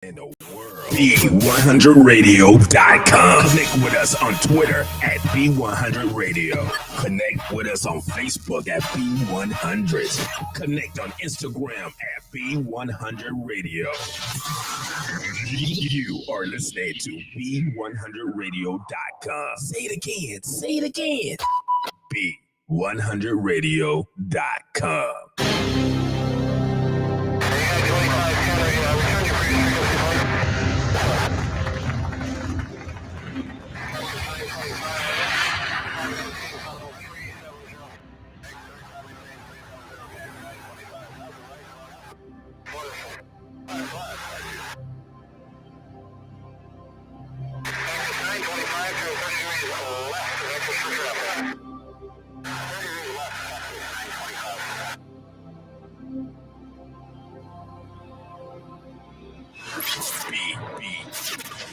in the world. BE100Radio.com. Connect with us on Twitter at BE100 Radio. Connect with us on Facebook at BE100. Connect on Instagram at BE100 Radio. You are listening to BE100Radio.com. Say it again. Say it again. BE100Radio.com.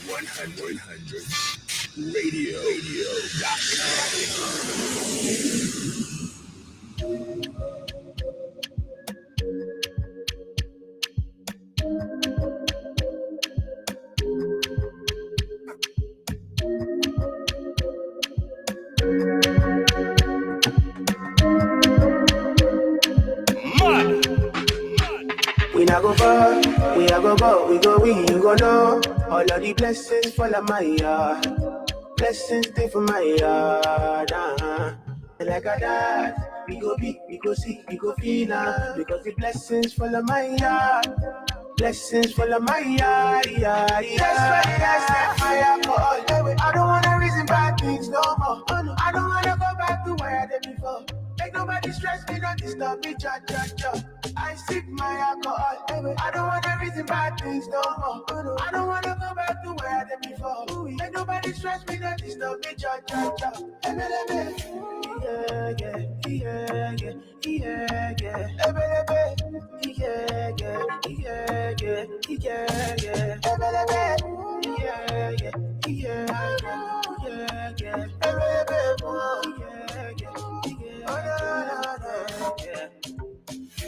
BE100 We not go far, we a go go, we go win, you go know. All of the blessings fall on my yard. Blessings stay for my yard. And like a dad, we go be, we go see, we go feel because the blessings fall on my yard. Blessings fall on my yard, yeah. That's why I set fire for all the way. I don't wanna reason bad things no more. Oh, no. I don't wanna go back to where I did before. Make nobody stress me, not disturb me, cha. I sip my alcohol. I don't wanna reason bad things no more. Oh, no. I don't wanna go back to where I did before. Make nobody stress me, not disturb me, cha.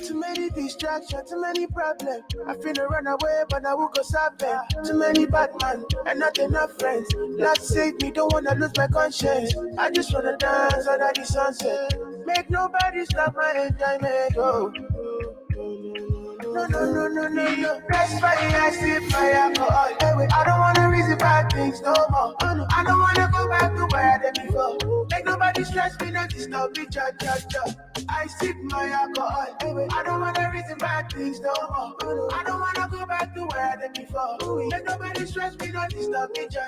Too many distractions, too many problems. I finna run away, but I will go solve them. Too many bad men and not enough friends. Lord save me, don't wanna lose my conscience. I just wanna dance under the sunset. Make nobody stop my enjoyment. Oh. No. That's why I sip my alcohol. I don't wanna reason bad things no more. I don't wanna go back to where I did before. Make nobody stress me, not disturb me, cha. I sip my alcohol. I don't wanna reason bad things no more. I don't wanna go back to where I did before. Make nobody stress me, not disturb me, cha.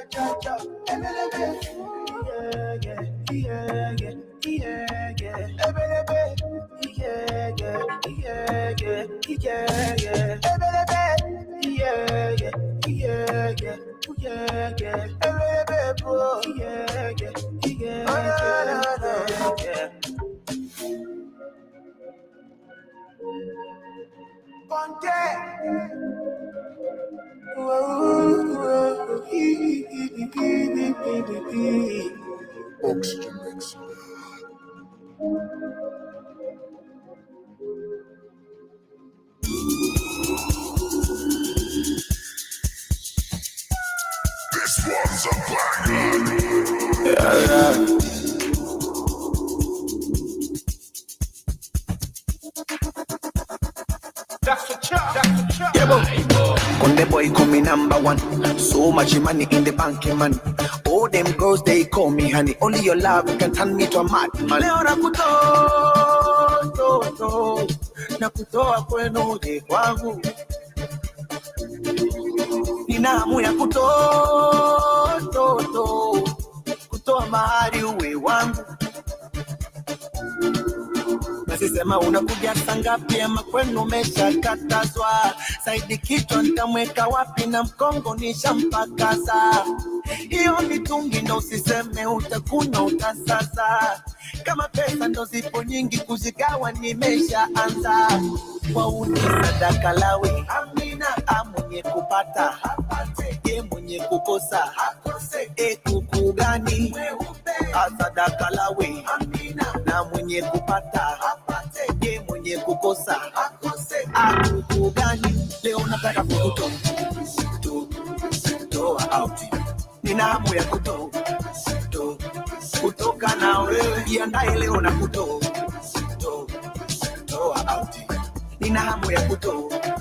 Oxygen mix. This one's a banger. Yeah. That's a chop. Yeah, boy. Conde boy call me number one. So much money in the bank, man. All them girls they call me honey. Only your love can turn me to a madman. Leo nakutoa kwenu je kwangu. Nina hamu ya kutoa mahali uwe wangu. Nasisema unakuja sangapi ama kwenu umeshakatazwa. Saidi kichwa nitamweka wapi na mkongo nishampakaza. Hiyo mitungi ndo usiseme utakuna utasasa. Kama pesa ndo zipo nyingi kuzigawa nimeshaanza. Kwa unisadaka lawi amina mwenye kupata ye mwenye kukosa hakose kuku gani asadaka lawi amina na mwenye kupata ye mwenye kukosa hakose kuku gani. Leo nataka kukutoa out. Nina hamu ya kuto kutoka na wewe, jiandae leo na kutoa out. Nina hamu ya kutoka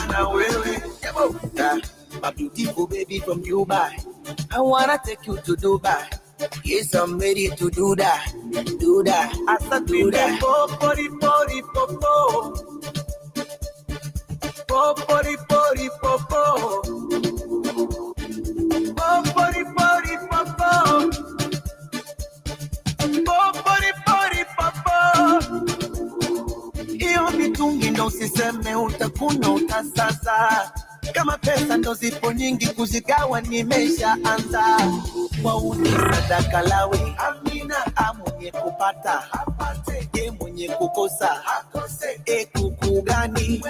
na wewe. My beautiful baby from Dubai, I wanna take you to Dubai. Yes, I'm ready to do that. I said do that. Popori, popo. Popori, popo. Popori, popo. Popori, popo. Iyo mitungi ndo siseme utakuna utasasa. Kama pesa ndo zipo nyingi kuzigawa nimeshaanza. Wauni sadaka lawe, amina mwenye kupata apate, ye mwenye kukosa akose, kuku gani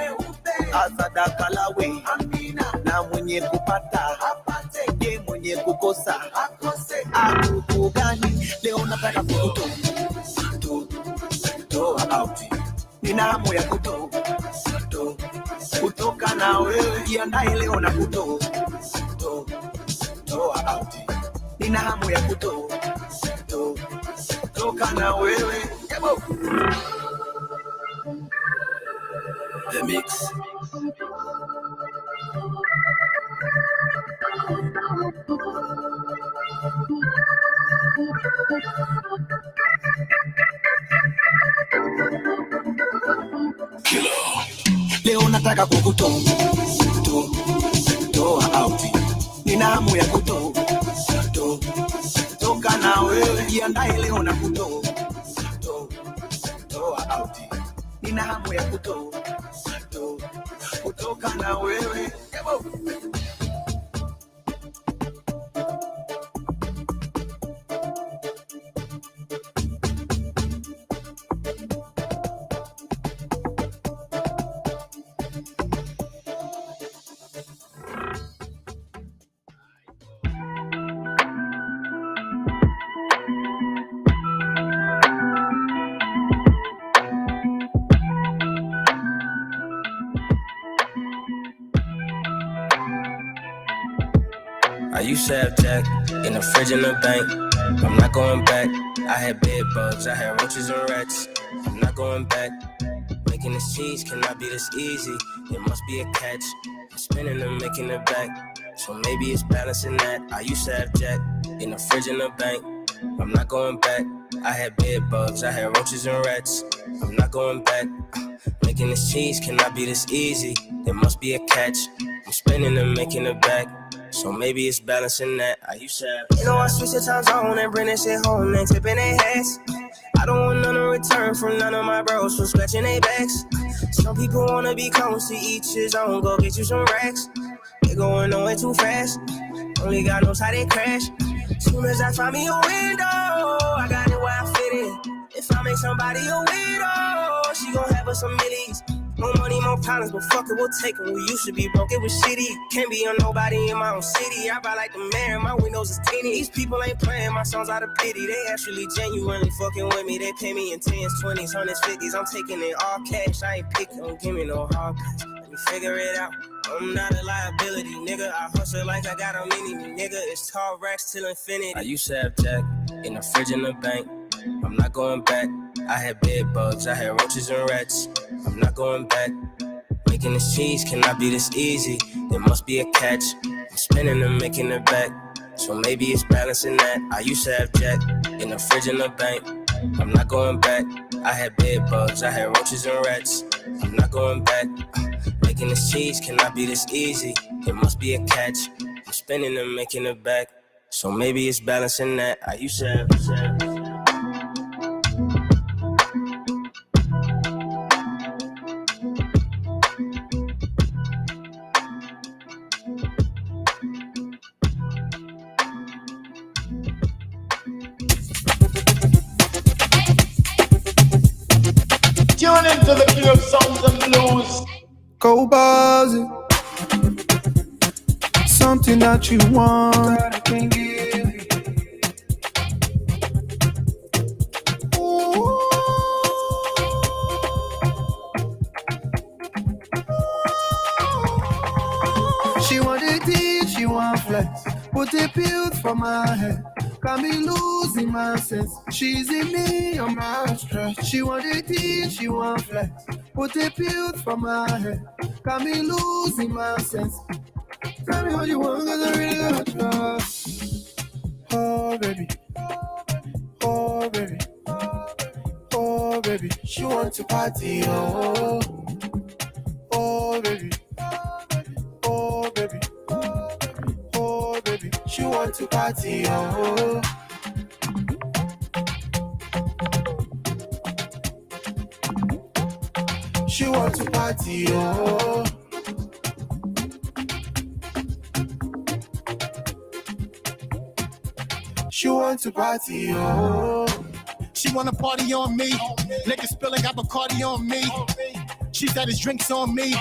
sadaka lawe, amina na mwenye kupata apate, ye mwenye kukosa akose, kuku gani. Leo nataka kutoa out. Nina hamu ya kutoka na wewe, jiandae leo na kutoa out. Nina hamu ya kutoka na wewe. The mix. Leo nataka kukutoa out. Nina hamu ya kutoka na wewe, jiandae leo na kutoa out. Nina hamu ya kutoka na wewe. I used to have Jack in the fridge in the bank. I'm not going back. I had bed bugs, I had roaches and rats. I'm not going back. Making this cheese cannot be this easy. There must be a catch. I'm spinning and making it back. So maybe it's balancing that. I used to have Jack in the fridge in the bank. I'm not going back. I had bed bugs, I had roaches and rats. I'm not going back. Making this cheese cannot be this easy. There must be a catch. I'm spinning and making it back. So maybe it's balancing that. I used to have. You know, I switch the time zone and bring that shit home and tipping their hats. I don't want none in return from none of my bros for scratching their backs. Some people wanna be close to each his own. Go get you some racks. They going nowhere too fast. Only God knows how they crash. Soon as I find me a window, I got it where I fit in. If I make somebody a widow, she gon' have us some millies. No money, more problems, but fuck it, we'll take them. We used to be broke, it was shitty. Can't be on nobody in my own city. I buy like the mayor, my windows is teeny. These people ain't playing my songs out of pity. They actually genuinely fucking with me. They pay me in 10s, 20s, 100s, 50s. I'm taking it all cash. I ain't picking, don't give me no hard cash. Let me figure it out. I'm not a liability, nigga. I hustle like I got a mini, nigga. It's tall racks till infinity. I used to have Jack in the fridge in the bank. I'm not going back. I had bed bugs, I had roaches and rats. I'm not going back. Making this cheese cannot be this easy. There must be a catch. I'm spinning and making it back. So maybe it's balancing that. I used to have Jack in the fridge in the bank. I'm not going back. I had bed bugs, I had roaches and rats. I'm not going back. Making this cheese cannot be this easy. There must be a catch. I'm spinning and making it back. So maybe it's balancing that. I used to have. Tune into the King of Songs and Blues. Go Buzzy. Something that you want that I can give you. Ooh. She wanted it. want flex. Put the pills for my head. Got me losing my sense. She's in me, I'm not stressed. She want the tea, she want flex. Put the pills for my head. Got me losing my sense. Tell me what you want, cause I really got trust. Oh baby, oh baby, oh baby. She want to party, oh, oh baby, oh baby, oh baby. She want to party, oh. She want to party, oh. She want to party, oh. She wanna party on me. Niggas spilling, got Bacardi on me. She said it's drinks on me.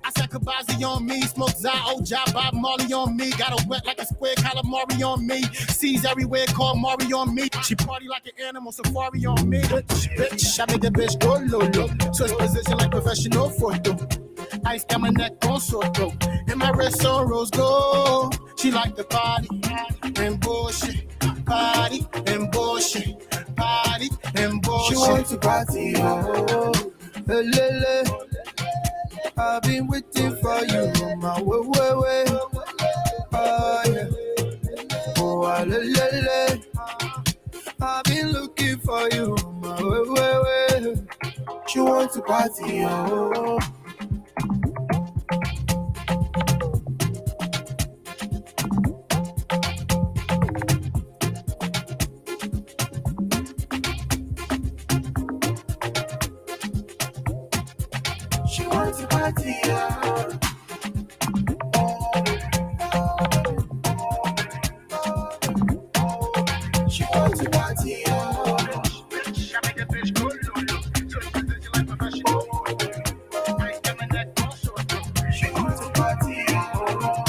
I said Kabazi on me. Smoke Zao, Job, Bob Marley on me. Got her wet like a square calamari on me. Seas everywhere, call Mari on me. She party like an animal safari on me. Bitch, I make the bitch go low. Switch position like professional photo. Ice got my neck on sore throat. And my wrist on rose gold. She like the party and bullshit. Party and bullshit. Party and bullshit. She want to party, oh. Lele. I've been waiting for you on my way. Oh yeah. Oh lele. I've been looking for you on my way. She want to party, oh. She wants to party, oh. She wants to party, oh. Bitch, I make the bitch go low. Switch position like professional photo. Ice got my neck on sore throat. She wants to party, oh.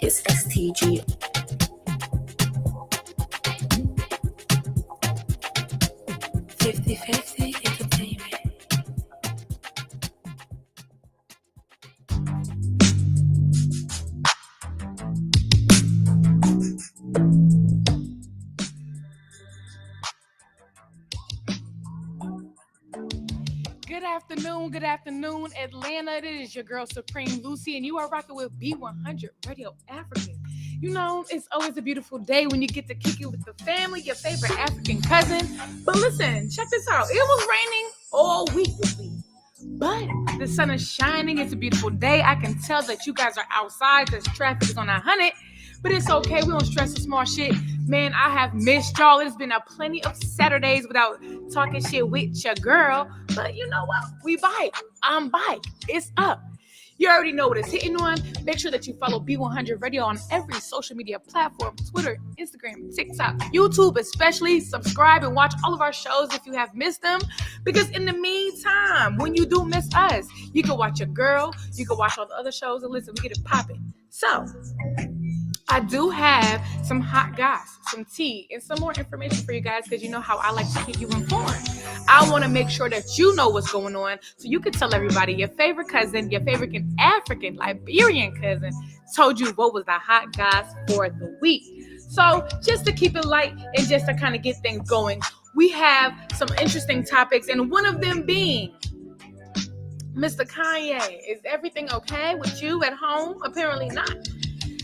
It's STG. Entertainment. Good afternoon, Atlanta. It is your girl Supreme Lucy, and you are rocking with BE100 Radio African. You know, it's always a beautiful day when you get to kick it with the family, your favorite African cousin. But listen, check this out. It was raining all week this week, but the sun is shining. It's a beautiful day. I can tell that you guys are outside because traffic is on 100, but it's okay. We don't stress the small shit. Man, I have missed y'all. It's been a plenty of Saturdays without talking shit with your girl, but you know what? We vibe. I'm vibe. It's up. You already know what it's hitting on. Make sure that you follow BE100 Radio on every social media platform, Twitter, Instagram, TikTok, YouTube especially. Subscribe and watch all of our shows if you have missed them. Because in the meantime, when you do miss us, you can watch your girl, you can watch all the other shows, and listen, we get it popping. So, I do have some hot goss, some tea, and some more information for you guys because you know how I like to keep you informed. I want to make sure that you know what's going on so you can tell everybody your favorite cousin, your favorite African, Liberian cousin told you what was the hot goss for the week. So just to keep it light and just to kind of get things going, we have some interesting topics, and one of them being Mr. Kanye. Is everything okay with you at home? Apparently not.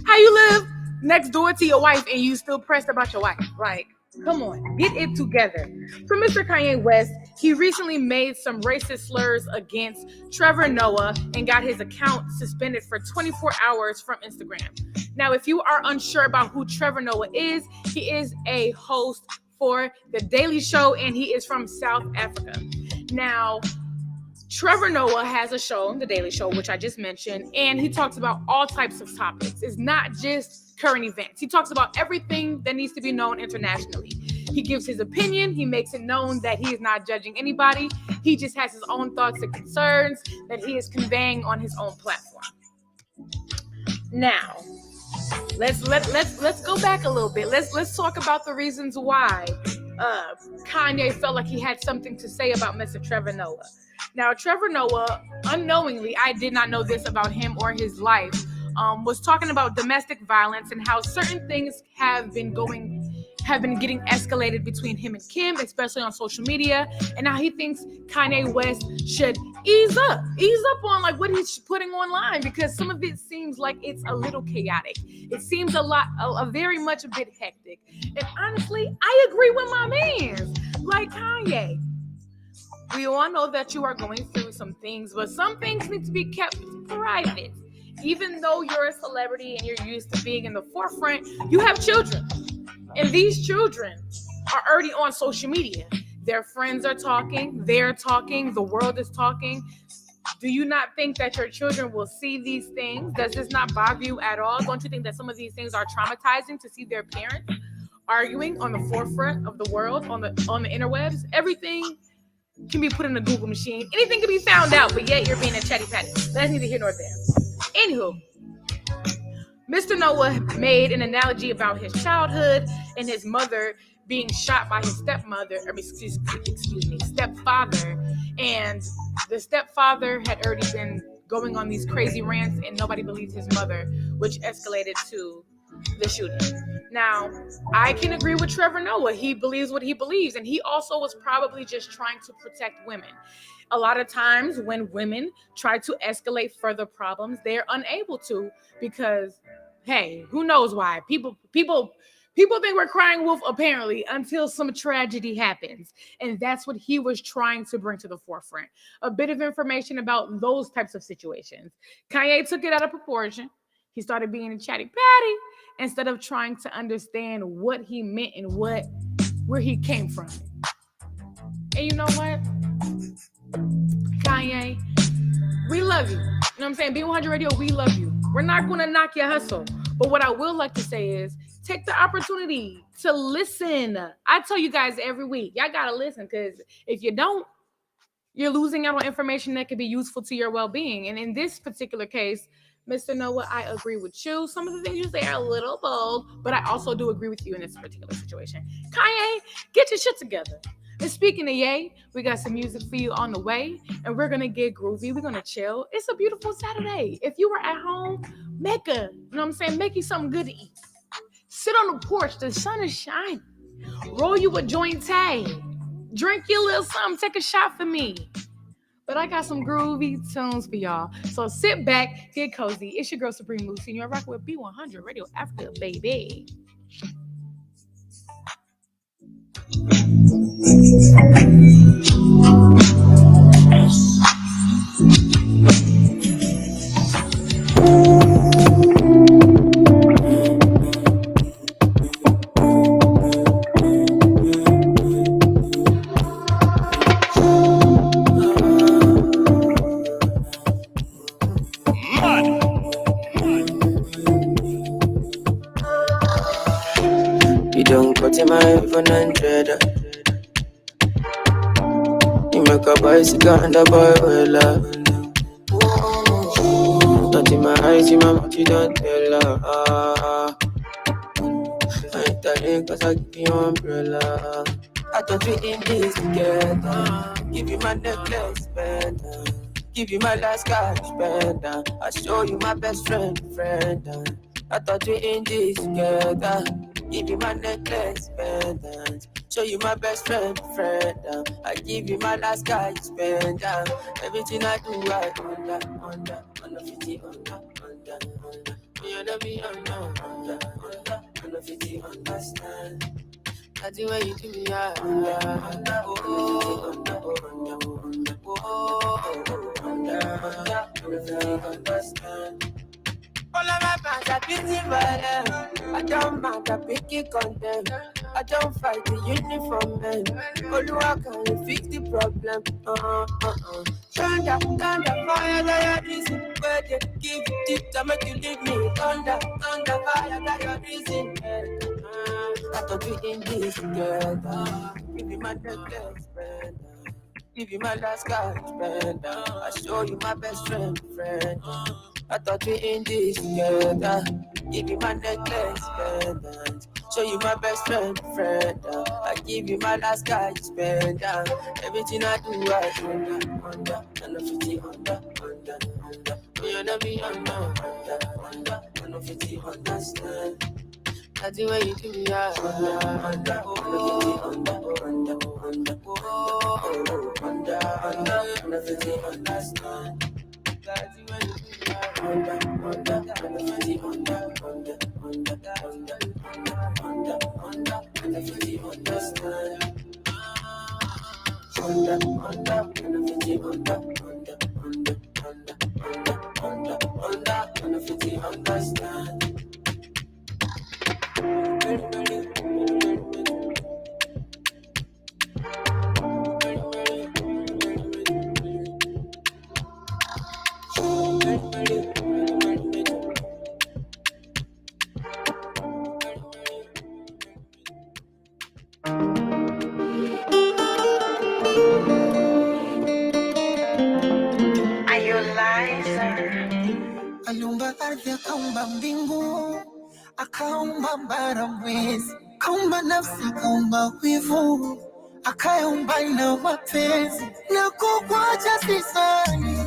How you live next door to your wife and you still pressed about your wife? Like, come on, get it together. For Mr. Kanye West, he recently made some racist slurs against Trevor Noah and got his account suspended for 24 hours from Instagram. Now, if you are unsure about who Trevor Noah is, he is a host for The Daily Show and he is from South Africa. Now, Trevor Noah has a show, The Daily Show, which I just mentioned, and he talks about all types of topics. It's not just current events. He talks about everything that needs to be known internationally. He gives his opinion. He makes it known that he is not judging anybody. He just has his own thoughts and concerns that he is conveying on his own platform. Now, let's go back a little bit. Let's talk about the reasons why Kanye felt like he had something to say about Mr. Trevor Noah. Now, Trevor Noah, unknowingly, I did not know this about him or his life, was talking about domestic violence and how certain things have been getting escalated between him and Kim, especially on social media, and how he thinks Kanye West should ease up on like what he's putting online, because some of it seems like it's a little chaotic. It seems very much a bit hectic. And honestly, I agree with my man. Like, Kanye, we all know that you are going through some things, but some things need to be kept private. Even though you're a celebrity and you're used to being in the forefront, you have children. And these children are already on social media. Their friends are talking, they're talking, the world is talking. Do you not think that your children will see these things? Does this not bother you at all? Don't you think that some of these things are traumatizing to see their parents arguing on the forefront of the world, on the interwebs? Everything can be put in a Google machine. Anything can be found out, but yet you're being a chatty patty. That's neither here nor there. Anywho, Mr. Noah made an analogy about his childhood and his mother being shot by his stepfather. And the stepfather had already been going on these crazy rants and nobody believed his mother, which escalated to the shooting. Now, I can agree with Trevor Noah. He believes what he believes, and he also was probably just trying to protect women. A lot of times when women try to escalate further problems, they're unable to because, hey, who knows why? People think we're crying wolf, apparently, until some tragedy happens. And that's what he was trying to bring to the forefront. A bit of information about those types of situations. Kanye took it out of proportion. He started being a chatty patty instead of trying to understand what he meant and where he came from. And you know what? Kanye, we love you. You know what I'm saying? BE100 Radio, we love you. We're not going to knock your hustle. But what I will like to say is take the opportunity to listen. I tell you guys every week, y'all got to listen, because if you don't, you're losing out on information that could be useful to your well-being. And in this particular case, Mr. Noah, I agree with you. Some of the things you say are a little bold, but I also do agree with you in this particular situation. Kanye, get your shit together. And speaking of yay, we got some music for you on the way, and we're going to get groovy. We're going to chill. It's a beautiful Saturday. If you were at home, make you something good to eat. Sit on the porch. The sun is shining. Roll you a joint tay. Drink your little something. Take a shot for me. But I got some groovy tunes for y'all. So sit back, get cozy. It's your girl, Supreme Lucy, and you're rocking with BE100 Radio Africa, baby. My BE100. You make a bicycle and a boy well up. Not in my eyes, in my mouth, you don't tell her. I ain't telling cause I give you umbrella. I thought we in this together. Give you my necklace, better. Give you my last cash, better. I show you my best friend. I thought we in this together. Give you my necklace, pendant. Show you my best friend. I give you my last guy, spend everything I do, I under 50, under. You know me, under 50, understand. That's the way you do me, understand. All of my fans are busy violent. I don't mind, I pick it content. I don't fight the uniform men. Waka can fix the problem. Thunder, fire, that your reason. Where they give it to make you leave me. Thunder, fire, that your reason. I thought we in this together. Give me my necklace, friend. Give you my last card, friend. I show you my best friend. I thought we in this together. Give you my necklace, pendant. Show you my best friend. I give you my last guy, you spend. Everything I do, I under. And I'm 50 under. You know me under. And I'm 50 understand. That's the way you do me, under. Understand. That's the way you do me, under. Aliumba ardhi, akaumba mbingu, akaumba bara mwezi, akaumba nafsi, akaumba wivu, akaumba na mapenzi. Na kukuacha sisali,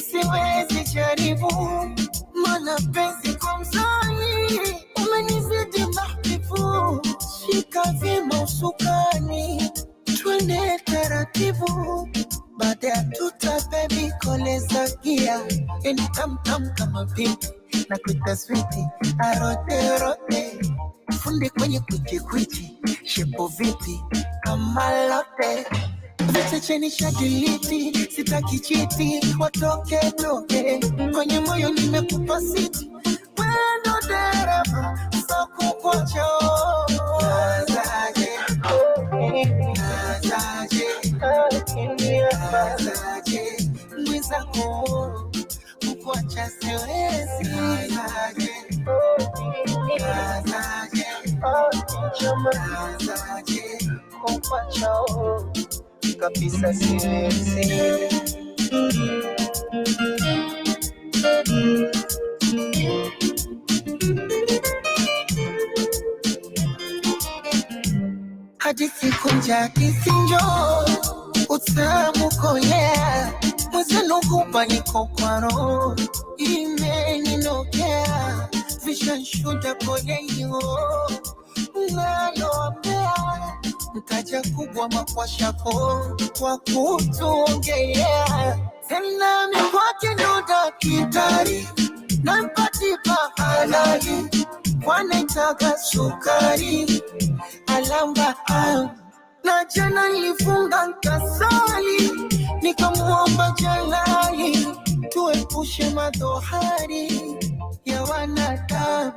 siwezi jaribu, maana penzi kwa mzani umenizidi mahbibu. Shika vyema usukani, twende taratibu. Baada ya tuta baby koleza gia, eni tam kama pinki na kuita switi arote funde kwenye kwichi shepo vipi kama lote viche cheni shadiliti sitaki chiti watoke kwenye moyo nimekupa siti wendo dereva so kukuacha nazaje mwizako kukuacha siwezi kukuacha kabisa siwezi. Hadithi kunja hadithi njoo utamu kolea mwezano kupa niko kwa roho imeninokea vishanshuda kole hiyo unaloambea mtaja kubwa makwashako kwa kutuongea tena mikwake ndo dakitari na mpatipa halali wanaitaka sukari alamba na jana nilifunga nkasali nikamuomba jalali tuepushe madhohari ya wanadamu.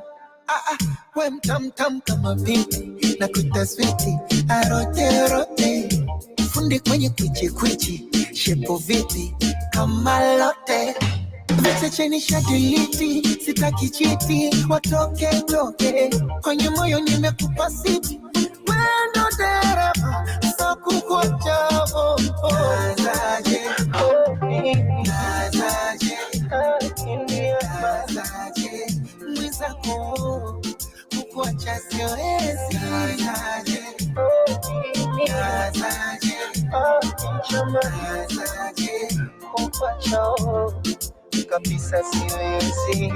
We mtam kama binti na kutaswiti arote fundi kwenye kwichi shepo vipi kama lote viche cheni shadiliti sitaki chiti watoke kwenye moyo nimekupa siti wendo dereva so kukuacha nazaje mwizako kukuacha siwezi nazaje kukuacha kabisa siwezi.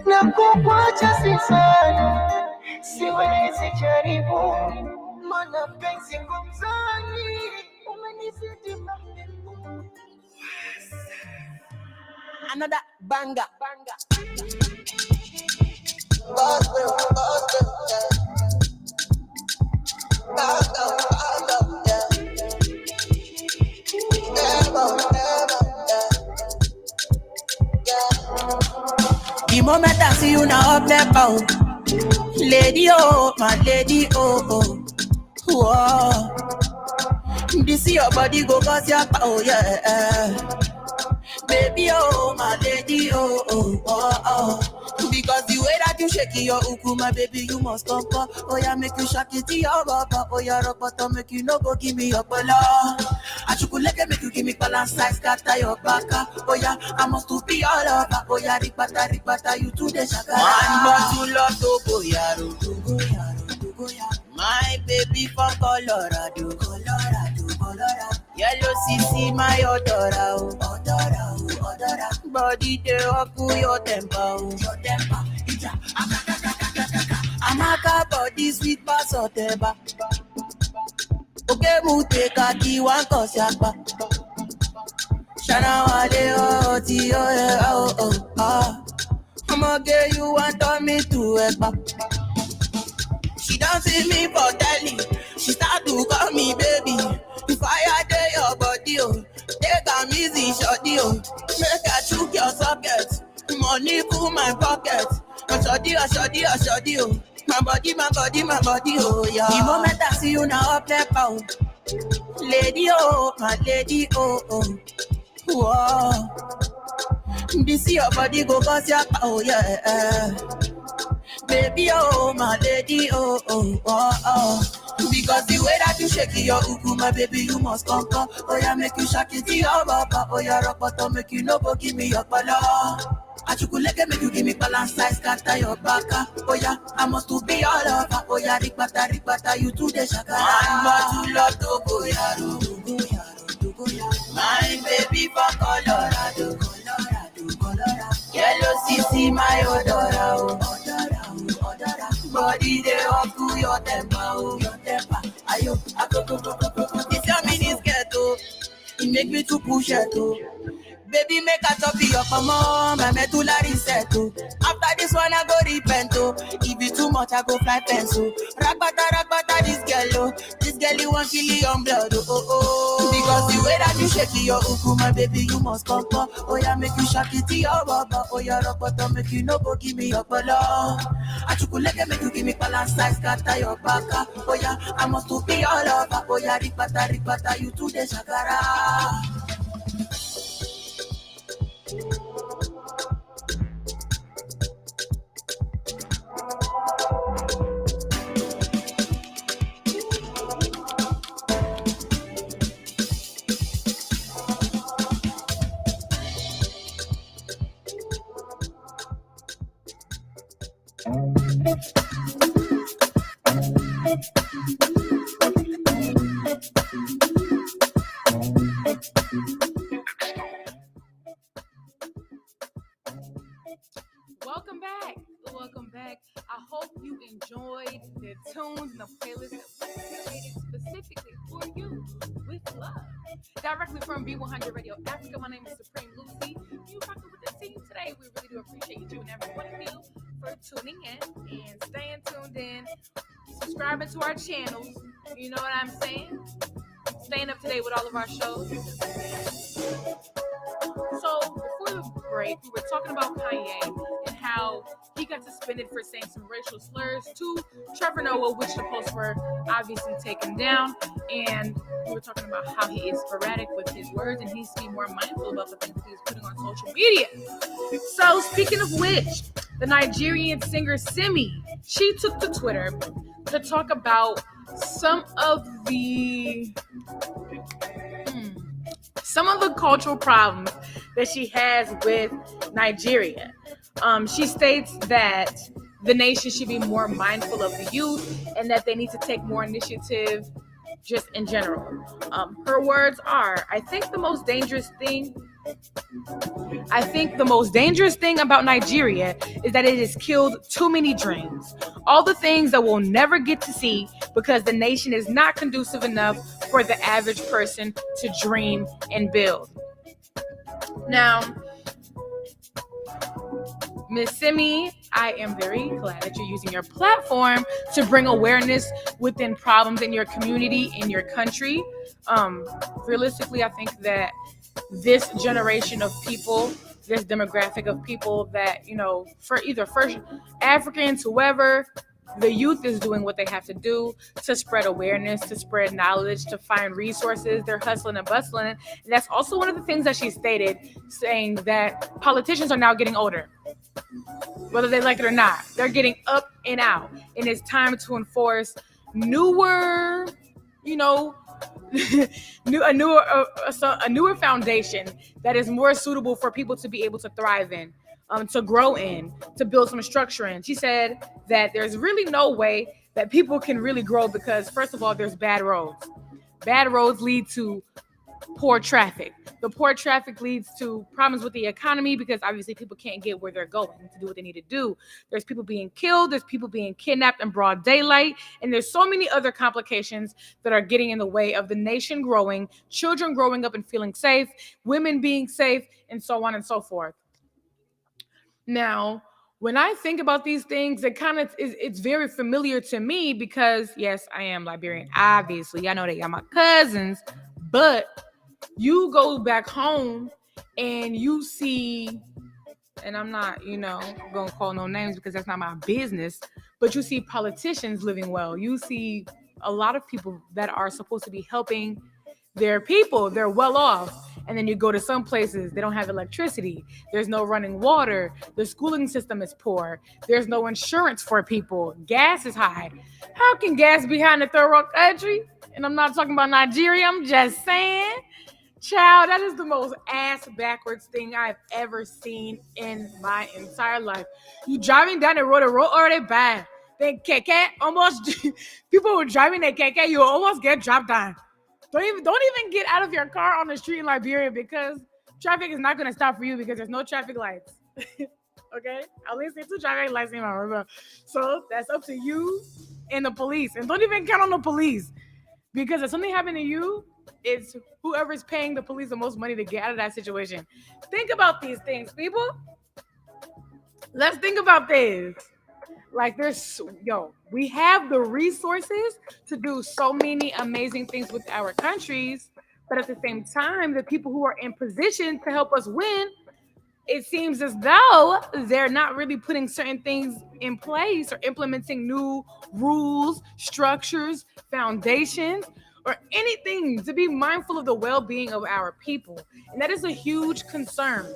Na kukuacha sisani, siwezi jaribu, maana penzi ngumzani umenizidi mahbibu. Another banger. The moment I see you now up there, oh, lady, oh, my lady, oh. Whoa. This your body go cause your power, yeah. Baby, oh, my lady, oh. Because the way that you shake your uku, my baby, you must come. Oh, yeah, make you shake it to your baba. Oh, yeah, rock bottom, make you no go give me your bala. Achukuleke make you give me balance size, scatter your baka. Oh yeah, I must to be all over. Oh yeah, ripata, you to the shakara. One bottle of Togo yaro, Togo yaro. My baby from Colorado. Yellow CC, my odora. Body they up your temper. Amaka body sweet pass oteba. Okay, mute kaki one cause yakba. Shana wale oh. I'ma get you want on me to epa. She don't see me for telly. She start to call me baby. If I day your body, oh, take a easy shorty, oh. Make her choke your socket. Money full my pocket. A shorty, oh. My body, oh yeah. The moment I see you now up there, oh. Lady, oh, my lady, oh. Whoa. This your body go cause ya, oh yeah. Baby, oh, my lady, oh. Because the way that you shake your uku, my baby, you must conquer. Oh yeah, make you shake it to your baba. Oh yeah, rock bottom, make you no go give me your pala. Achukuleke make you give me balance size, scatter your baka. Oh yeah, I must to be all over. Oh yeah, ripata, you to the shakara. I'm not too love to go yaro. My baby from Colorado. Yellow CC, my odora. Body they up to your temper. Ayo, go. This your mini skirt, oh. It make me to push it, oh. Baby, make a top of your mom, my medulla reset, oh. After this one, I go repent, oh. If it's too much, I go fly pencil. Rakbata, this girl, oh. This girl, you want kill your blood, oh. Because the way that you shake your uku, my baby, you must come. Oh, yeah, make you shake it to your baba. Oh, yeah, rock bottom, make you no go give me your pala. Achukuleke, make you give me balance size, scatter your baka. Oh, yeah, I must to be all over. Oh, yeah, ripata, you to the shakara. Welcome back. I hope you enjoyed the tunes and the playlist that we created specifically for you with love. Directly from BE100 Radio Africa, my name is Supreme Lucy. You rocking with the team today. We really do appreciate you and every one of you for tuning in and staying tuned in, subscribing to our channels. You know what I'm saying? Staying up to date with all of our shows. So before the break, we were talking about Kanye and how he got suspended for saying some racial slurs to Trevor Noah, which the posts were obviously taken down. And we were talking about how he is sporadic with his words and he needs to be more mindful about the things he's putting on social media. So speaking of which, the Nigerian singer Simi, she took to Twitter to talk about some of the cultural problems that she has with Nigeria. She states that the nation should be more mindful of the youth and that they need to take more initiative just in general. Her words are, I think the most dangerous thing about Nigeria is that it has killed too many dreams. All the things that we'll never get to see because the nation is not conducive enough for the average person to dream and build. Now, Miss Simi, I am very glad that you're using your platform to bring awareness within problems in your community, in your country. Realistically, I think that this generation of people, this demographic of people that, for either first Africans, whoever, the youth is doing what they have to do to spread awareness, to spread knowledge, to find resources. They're hustling and bustling. And that's also one of the things that she stated, saying that politicians are now getting older. Whether they like it or not, they're getting up and out. And it's time to enforce newer, a newer foundation that is more suitable for people to be able to thrive in, to grow in, to build some structure in. She said that there's really no way that people can really grow because, first of all, there's bad roads. Bad roads lead to poor traffic. The poor traffic leads to problems with the economy because obviously people can't get where they're going to do what they need to do. There's people being killed. There's people being kidnapped in broad daylight. And there's so many other complications that are getting in the way of the nation growing, children growing up and feeling safe, women being safe, and so on and so forth. Now, when I think about these things, it's very familiar to me because, yes, I am Liberian. Obviously, I know they are my cousins, but you go back home and you see, and I'm not, going to call no names because that's not my business, but you see politicians living well. You see a lot of people that are supposed to be helping their people. They're well off. And then you go to some places, they don't have electricity. There's no running water. The schooling system is poor. There's no insurance for people. Gas is high. How can gas be high in a third world country? And I'm not talking about Nigeria. I'm just saying. Child, that is the most ass backwards thing I've ever seen in my entire life. You driving down the road already bad. Then keke almost, people were driving their keke, you almost get dropped down. Don't even get out of your car on the street in Liberia because traffic is not going to stop for you because there's no traffic lights. Okay? At least there's 2 traffic lights in my river. So that's up to you and the police. And don't even count on the police because if something happened to you, it's whoever's paying the police the most money to get out of that situation. Think about these things, people. Let's think about this. Like we have the resources to do so many amazing things with our countries, but at the same time, the people who are in position to help us win, it seems as though they're not really putting certain things in place or implementing new rules, structures, foundations, or anything to be mindful of the well-being of our people. And that is a huge concern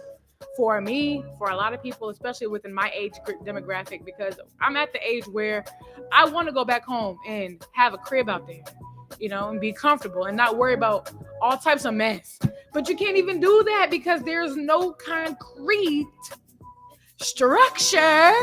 for me, for a lot of people, especially within my age demographic, because I'm at the age where I want to go back home and have a crib out there, and be comfortable and not worry about all types of mess. But you can't even do that because there's no concrete structure.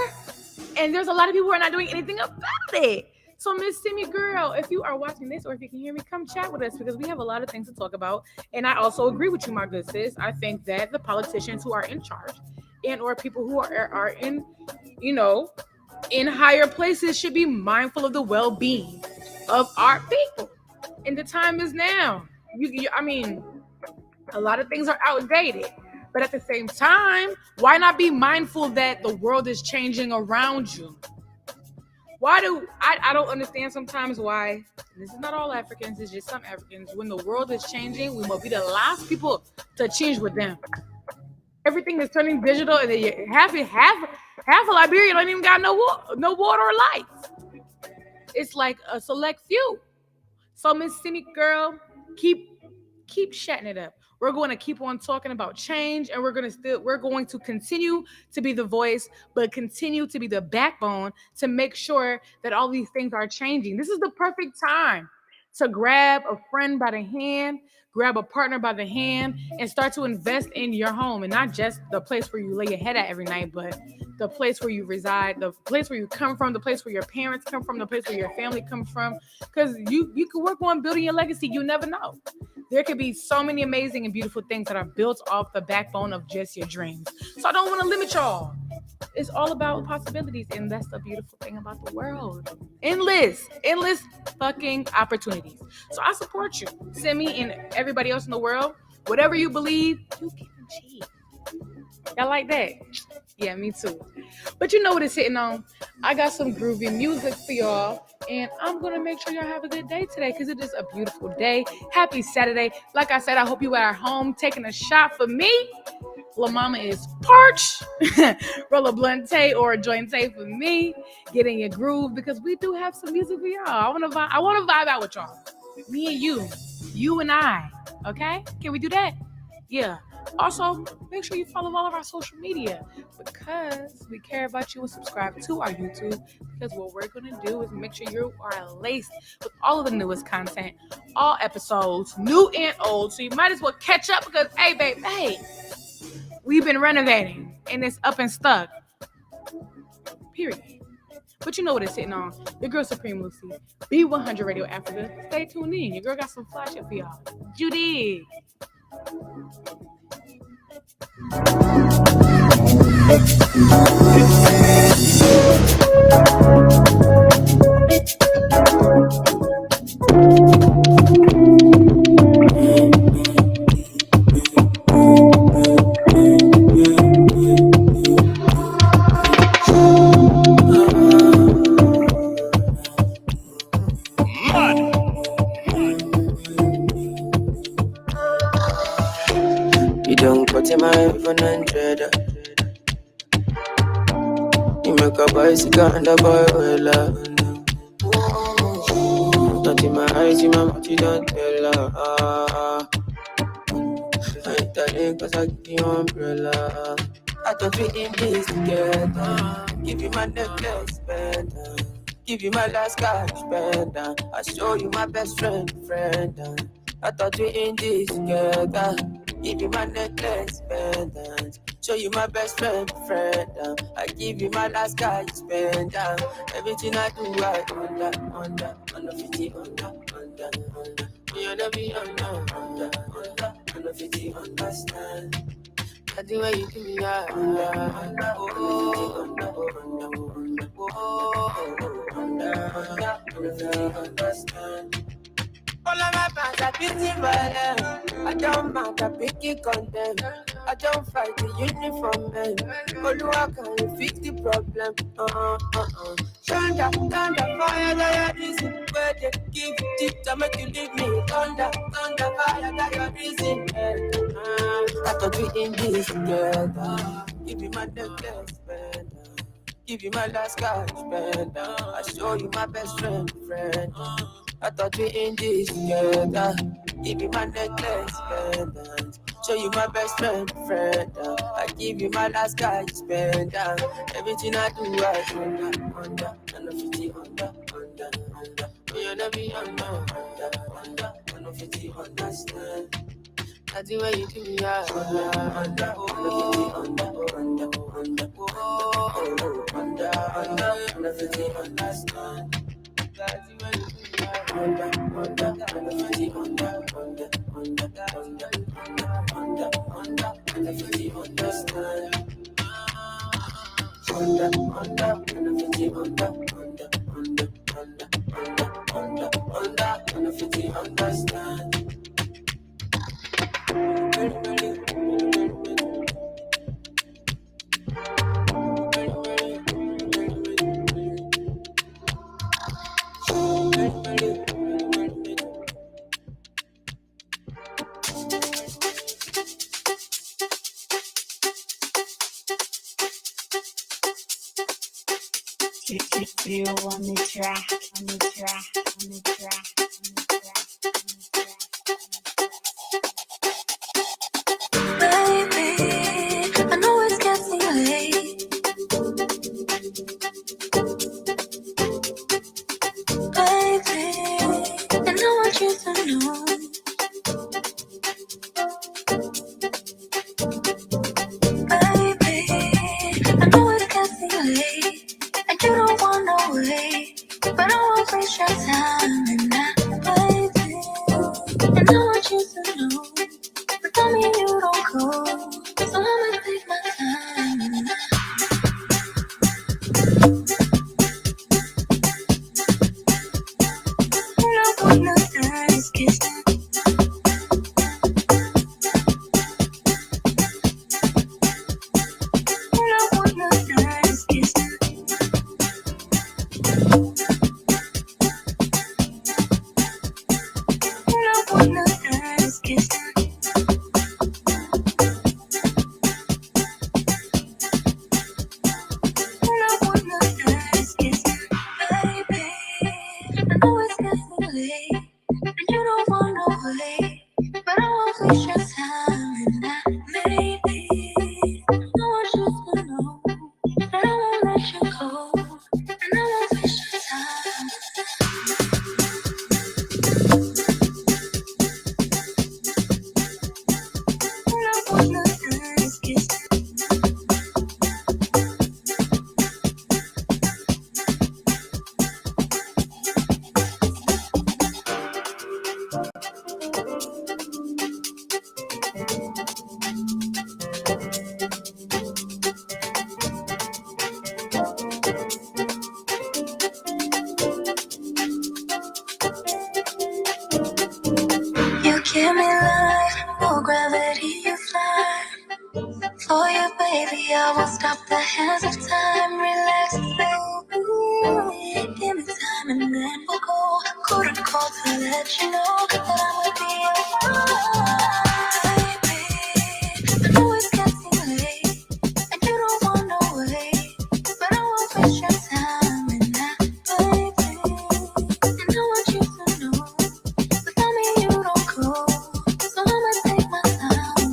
And there's a lot of people who are not doing anything about it. So Miss Simi girl, if you are watching this or if you can hear me, come chat with us because we have a lot of things to talk about. And I also agree with you, my good sis. I think that the politicians who are in charge and or people who are in, in higher places should be mindful of the well-being of our people. And the time is now. A lot of things are outdated. But at the same time, why not be mindful that the world is changing around you? I don't understand sometimes why, this is not all Africans, it's just some Africans, when the world is changing, we must be the last people to change with them. Everything is turning digital, and then half of Liberia don't even got no water or lights. It's like a select few. So Miss Simi girl, keep shutting it up. We're going to keep on talking about change, and we're going to continue to be the voice, but continue to be the backbone to make sure that all these things are changing. This is the perfect time to grab a friend by the hand, grab a partner by the hand, and start to invest in your home, and not just the place where you lay your head at every night, but the place where you reside, the place where you come from, the place where your parents come from, the place where your family comes from, because you can work on building your legacy. You never know. There could be so many amazing and beautiful things that are built off the backbone of just your dreams. So I don't want to limit y'all. It's all about possibilities, and that's the beautiful thing about the world. Endless fucking opportunities. So I support you, Simi, and everybody else in the world. Whatever you believe, you can achieve. Y'all like that? Yeah, me too. But you know what it's hitting on. I got some groovy music for y'all, and I'm going to make sure y'all have a good day today because it is a beautiful day. Happy Saturday. Like I said, I hope you are at home taking a shot for me. La Mama is parched. Roll a blunt or a joint for me. Get in your groove because we do have some music for y'all. I want to vibe out with y'all. Me and you and I. Okay? Can we do that? Yeah. Also, make sure you follow all of our social media because we care about you and subscribe to our YouTube because what we're going to do is make sure you are laced with all of the newest content, all episodes, new and old. So you might as well catch up because, hey, babe, hey, we've been renovating and it's up and stuck. Period. But you know what it's hitting on. Your girl Supreme Lucy, BE100 Radio Africa. Stay tuned in. Your girl got some fly shit for y'all. Judy. You don't put in my BE100. You make a bicycle and a boy well up. Not in my eyes, in my mouth, you don't tell her. I ain't telling cause I give you umbrella. I thought we in this together. Give you my necklace, better. Give you my last cash, better. I show you my best friend. I thought we in this together. Give you my necklace, pendant. Show you my best friend. I give you my last cash, pendant. Everything I do, I under 50, under. You wanna be under 50, understand. I do what you do, yeah, under, understand. All of my fans are busy violent. I don't mind, I pick it content. I don't fight the uniform man. Waka, can you fix the problem? Thunder, fire, that your reason. Where they give it to make you leave me. Thunder, fire, that your reason. I thought we in this together. Give me my necklace, better. Give you my last cash, better. I show you my best friend. I thought we in this together. Give you my necklace, pendant. Show you my best friend. I give you my last cash, pendant. Everything I do, I under 50, under. You wanna be under 50, understand. I do what you do, yeah, under 50, understand. That's what you do. Under 50, understand. You on the track. Baby, I know it's getting late. Baby, and I want you to know. Baby, I know it's getting late. And you don't want no way, but I won't waste your time and that, baby. And I want you to know, but tell me you don't go, so I'ma take my time and that. You know what my eyes kiss. You know what my eyes kiss. And you don't want no way, but I won't waste your time and that. Give me life, no gravity, you fly. For you, baby, I won't stop the hands of time. Relax, baby. Give me time and then we'll go. Couldn't call to let you know that I would be alright, baby. I know it's getting late and you don't want no wait, but I won't waste your time and that, baby. And I want you to know, without me you don't go, so I'ma take my time.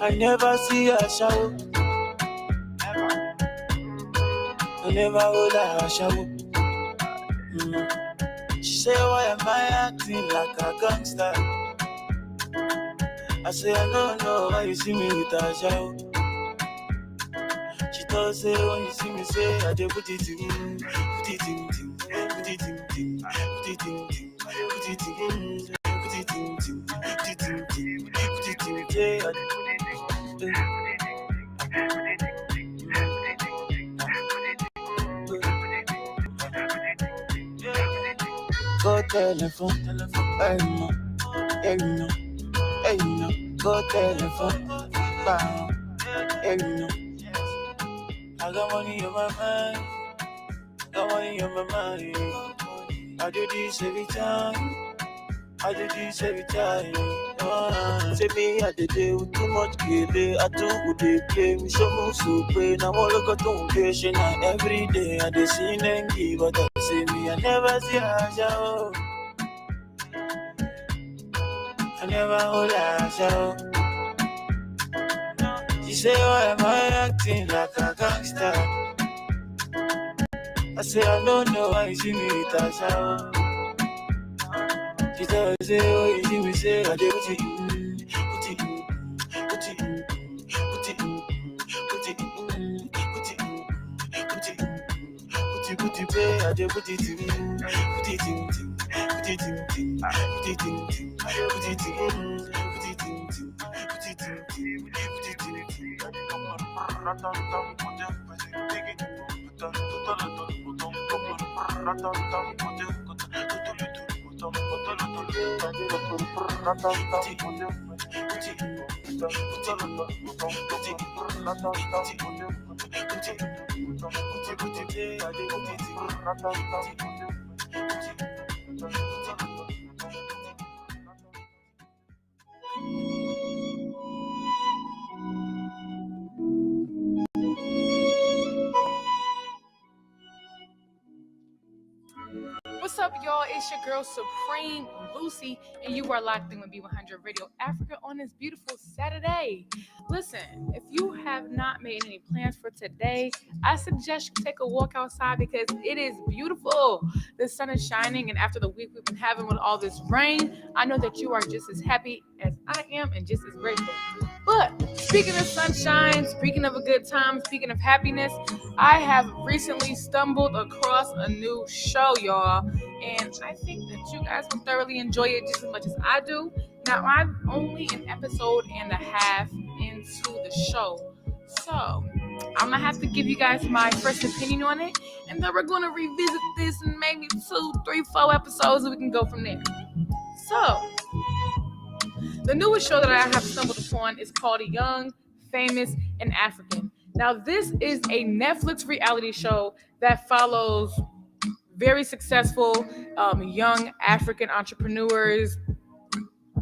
I never see her shower. I never hold her shower. She say, why am I acting like a gangster? I say, I don't know why you see me with a shower. She does say, when you see me, say, I just put it in, put it in, put it in, put it in, put it in, put it in, put it in, put it in, yeah, I put it in. Go telephone, hey no, hey no, hey no. Go telephone, bang, hey no. I got money on my mind, got money on my mind. I do this every time, I do this every time. Say me I did it with too much kid, I do good they play me so much so pray. Now all I got to patient every day I dey see them give, but I say me I never see her show. I never hold her show. She say, why am I acting like a gangster? I say, I don't know why you see me with a show. She tell me, say, oh, you see me, say, I did put it in, put it in, put it in, put it in, put it in, put it in, put it in, put it, pay, I did put it in, put it in, put it in, put it in, put it in, put it in. What's up, y'all? It's your girl Supreme Lucy, and you are locked in with BE100 Radio Africa on this beautiful Saturday. Listen, if you have not made any plans for today, I suggest you take a walk outside because it is beautiful. The sun is shining, and after the week we've been having with all this rain, I know that you are just as happy as I am and just as grateful. But speaking of sunshine, speaking of a good time, speaking of happiness, I have recently stumbled across a new show, y'all, and I think that you guys will thoroughly enjoy it just as much as I do. Now, I'm only an episode and a half into the show, so I'm gonna have to give you guys my first opinion on it, and then we're gonna revisit this in maybe 2, 3, 4 episodes, and we can go from there. So, the newest show that I have stumbled upon is called Young, Famous, and African. Now, this is a Netflix reality show that follows very successful young African entrepreneurs,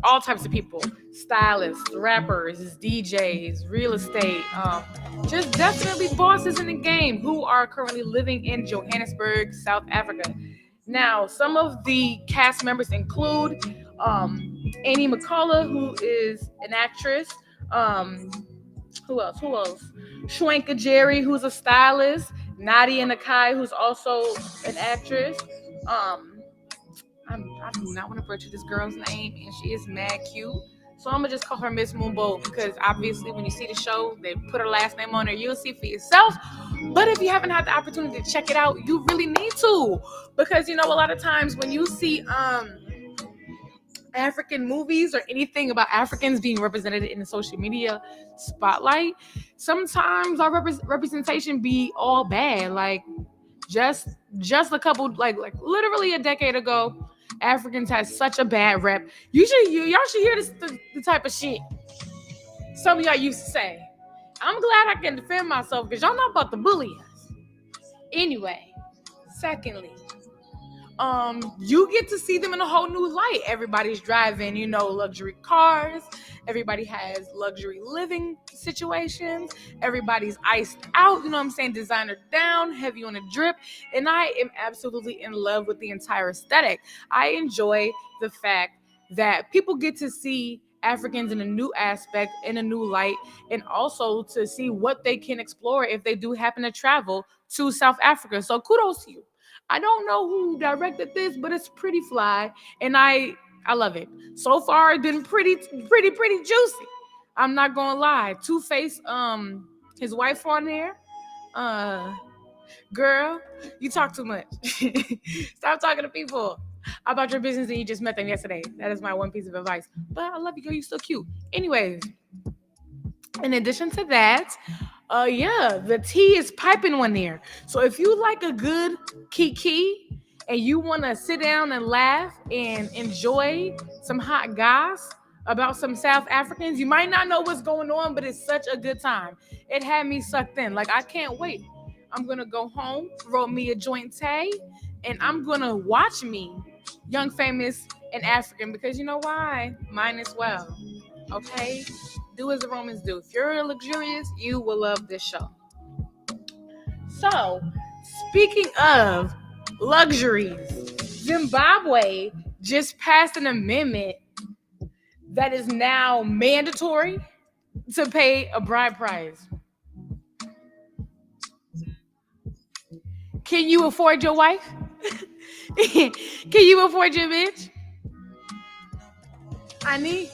all types of people, stylists, rappers, DJs, real estate, just definitely bosses in the game who are currently living in Johannesburg, South Africa. Now, some of the cast members include Antney, who is an actress. Who else? Shwanka Jerry, who's a stylist. Nadia Nakai, who's also an actress. I do not want to butcher this girl's name, and she is mad cute. So I'm gonna just call her Miss Moonbow because obviously when you see the show, they put her last name on her. You'll see for yourself. But if you haven't had the opportunity to check it out, you really need to, because a lot of times when you see African movies or anything about Africans being represented in the social media spotlight, sometimes our representation be all bad. Like just a couple, like literally a decade ago, Africans had such a bad rep. Y'all should hear this the type of shit some of y'all used to say. I'm glad I can defend myself because y'all not about to bully us. Anyway, secondly, you get to see them in a whole new light. Everybody's driving, luxury cars. Everybody has luxury living situations. Everybody's iced out, designer down, heavy on a drip. And I am absolutely in love with the entire aesthetic. I enjoy the fact that people get to see Africans in a new aspect, in a new light, and also to see what they can explore if they do happen to travel to South Africa. So kudos to you. I don't know who directed this, but it's pretty fly, and I love it. So far, it's been pretty juicy. I'm not gonna lie. Two-Face, his wife on there. Girl, you talk too much. Stop talking to people about your business and you just met them yesterday. That is my one piece of advice. But I love you, girl. You're still cute. Anyways, in addition to that, the tea is piping one there. So if you like a good kiki and you want to sit down and laugh and enjoy some hot goss about some South Africans, you might not know what's going on, but it's such a good time. It had me sucked in. Like, I can't wait. I'm going to go home, roll me a joint tay, and I'm going to watch me, Young, Famous, and African, because you know why? Mine as well. Okay? Do as the Romans do. If you're luxurious, you will love this show. So, speaking of luxuries, Zimbabwe just passed an amendment that is now mandatory to pay a bride price. Can you afford your wife? Can you afford your bitch? I need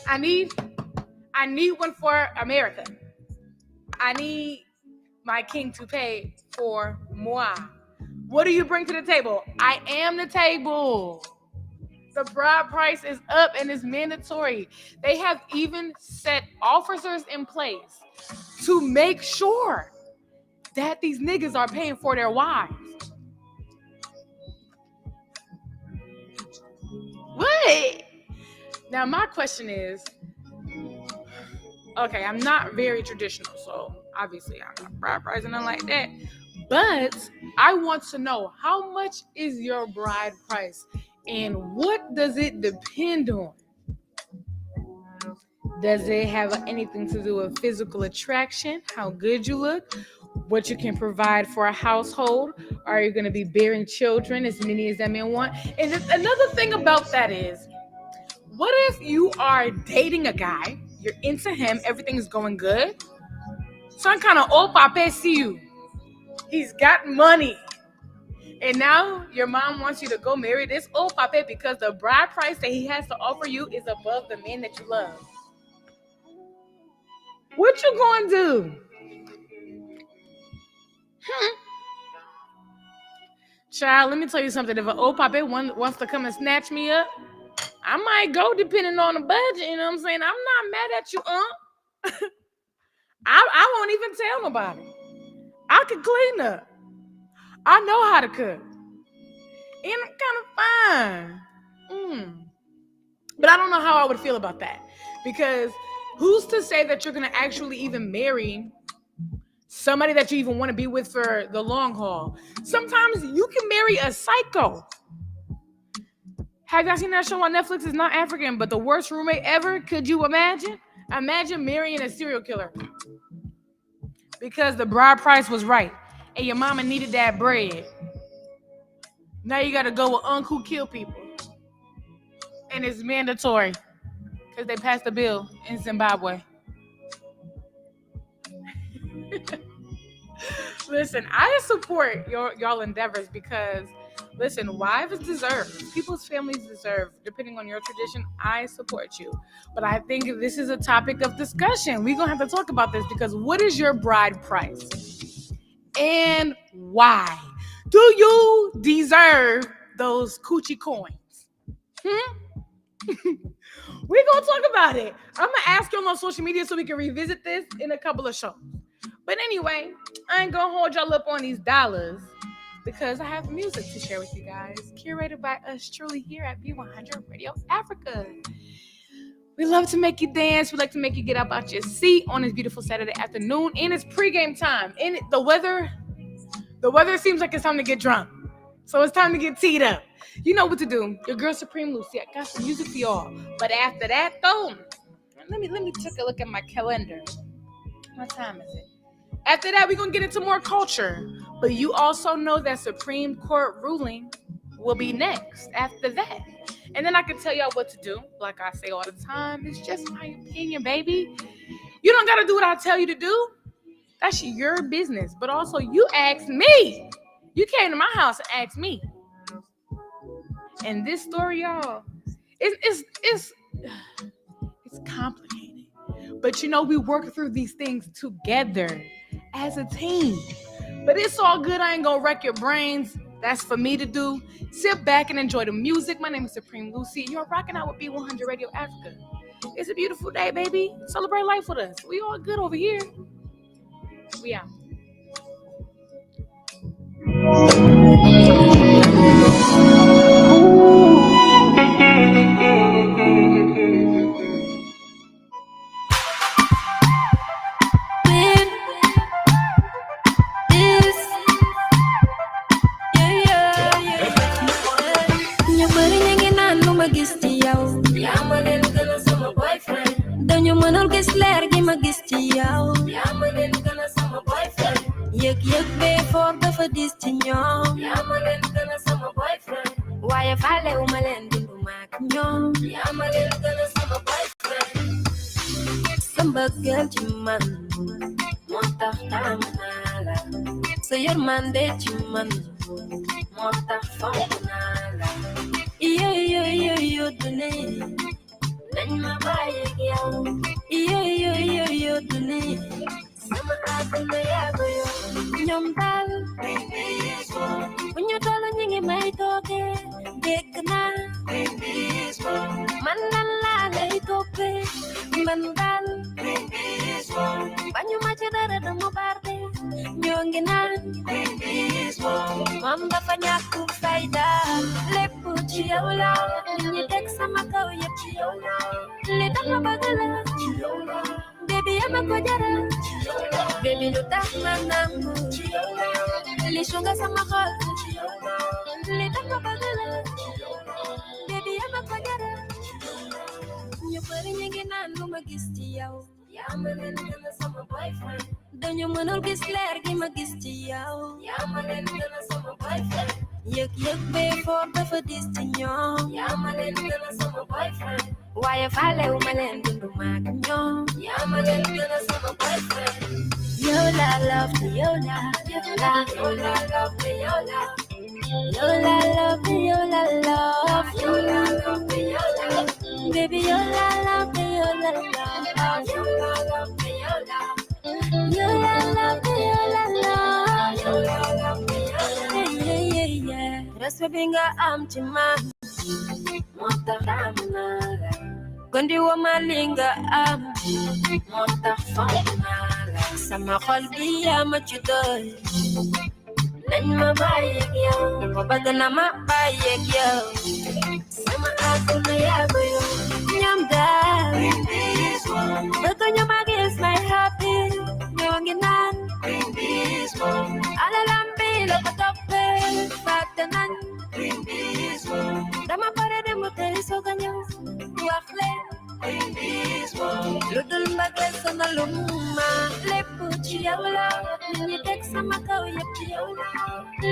one for America. I need my king to pay for moi. What do you bring to the table? I am the table. The bride price is up and it's mandatory. They have even set officers in place to make sure that these niggas are paying for their wives. What? Now, my question is, okay, I'm not very traditional, so obviously I'm not bride price and nothing like that. But I want to know, how much is your bride price and what does it depend on? Does it have anything to do with physical attraction, how good you look? what you can provide for a household. Are you going to be bearing children, as many as that man want? And another thing about that is, what if you are dating a guy, you're into him, everything is going good, some kind of old pape see you, he's got money, and now your mom wants you to go marry this old pape because the bride price that he has to offer you is above the man that you love. What you going to do? Child, let me tell you something. If an old pape wants to come and snatch me up, I might go depending on the budget. You know what I'm saying? I'm not mad at you, I won't even tell nobody. I can clean up. I know how to cook. And I'm kind of fine. But I don't know how I would feel about that. Because who's to say that you're going to actually even marry somebody that you even want to be with for the long haul? Sometimes you can marry a psycho. Have y'all seen that show on Netflix? It's not African, but The Worst Roommate Ever. Could you imagine? Imagine marrying a serial killer. Because the bride price was right. And your mama needed that bread. Now you got to go with Uncle Kill People. And it's mandatory. Because they passed the bill in Zimbabwe. Listen, I support y'all endeavors because, listen, wives deserve, people's families deserve, depending on your tradition, I support you. But I think this is a topic of discussion. We're going to have to talk about this because what is your bride price? And why? Do you deserve those coochie coins? We're going to talk about it. I'm going to ask you on social media so we can revisit this in a couple of shows. But anyway, I ain't going to hold y'all up on these dollars because I have music to share with you guys, curated by us truly here at BE100 Radio Africa. We love to make you dance. We like to make you get up out your seat on this beautiful Saturday afternoon. And it's pregame time. And the weather seems like it's time to get drunk. So it's time to get teed up. You know what to do. Your girl Supreme Lucy, I got some music for y'all. But after that, though, let me take a look at my calendar. What time is it? After that, we're going to get into more culture. But you also know that Supreme Court ruling will be next after that. And then I can tell y'all what to do. Like I say all the time, it's just my opinion, baby. You don't got to do what I tell you to do. That's your business. But also, you asked me. You came to my house and asked me. And this story, y'all, it's complicated. But you know, we work through these things together as a team. But it's all good. I ain't gonna wreck your brains. That's for me to do. Sit back and enjoy the music. My name is Supreme Lucy, and you're rocking out with BE100 Radio Africa. It's a beautiful day, baby. Celebrate life with us. We all good over here. We out. Why if I let my land in my canyon? I'm a little gonna summer boyfriend. Some girl to man, Monta Tamanala. So your man did you man, Monta Fontanala. You do name. Then my buy a girl. You do name. Some of them may have you. When you're telling me my dog, big na, mandala, letope, mandal, when you match it at the mobile, youngina, Mamba Fanyaku Faida, Lepuchiola, you take some of your chiola, little bagala, baby, I'm a kojara, baby, look at my number, Lishunga Samaka, little bagala, baby, I'm a kojara, you're putting in a Lumagistio, I'm a little summer boyfriend. Don't you Dañu mënul gis leer gi ma gis ci yow. Yaa ma leen gën a sama boyfriend. Yëg bee foor dafa dis ci ñoom. Yaa ma leen gën a sama boyfriend. Waaye faalewu ma leen dundu maak ñoom. Yaa ma leen gën a sama boyfriend. Yow la love te yow la love te yow la. Yow la love te yow la love. Yow la love te yow la. Baby yow la love te yow la love. Yow la love te yow la. Yow la love te yow la love. Yow la love te yow la. Yeah. Respect bi nga am ci man. Moo tax am naa la. Gondi wo ma li nga am. Moo tax fonk naa la. Sama xol bi yaa ma ci doy. Nañ ma bàyyeeg yow. Dafa bëgg na ma bàyyeeg yow. Sama àdduna yaa ko yow. Ñoom daal. Bëgg ñu ma gis may happy. Ñoo ngi naan. Alalam bi la ko toppee. Fàtte nañ. Dama pare dem mu tey soog a ñëw. Wax leen. Lu dul mbëggeel sonalum ma. Lépp ci yow la. Li ñu teg sama kaw yëpp ci yow la.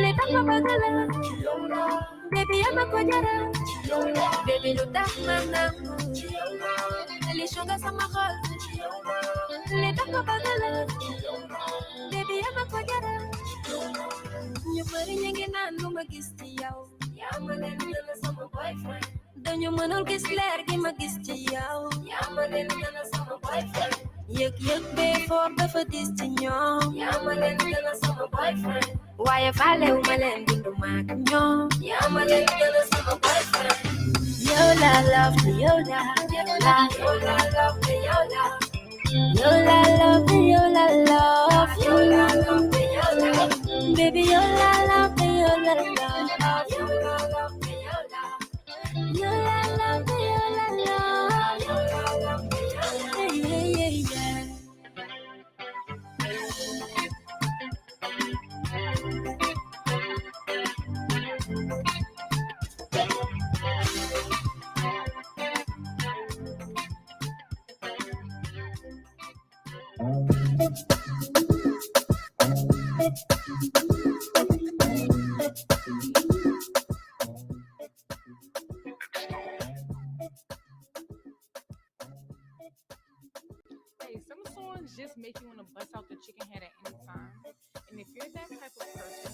Li tax ma bëgg la. Baby yaa ma ko jaral. Baby lu tax ma nangu. Li suga sama xol. Li tax ma bëgg la. Baby yaa ma ko jaral. Ñu bari ñu ngi naan lu ma gis ci yow. Yaa ma leen gën a sama boyfriend. Dañu mënul gis leer gi ma gis ci yow. Yaa ma leen gën a sama boyfriend. Yëg bee foor dafa dis ci ñoom. Yaa ma leen gën a sama boyfriend. Waaye faalewu ma leen dundu maak ñoom. Yaa ma leen gën a sama boyfriend. Yow la love te yow la. Yow la love te yow la. Yow la love te yow la love. Yow la love te yow la. Baby yow la love te yow la love. Yow la love te yow la. Yow la love te yow la love. Yow la love te yow la. Yeah. Hey, some songs just make you want to bust out the chicken head at any time. And if you're that type of person,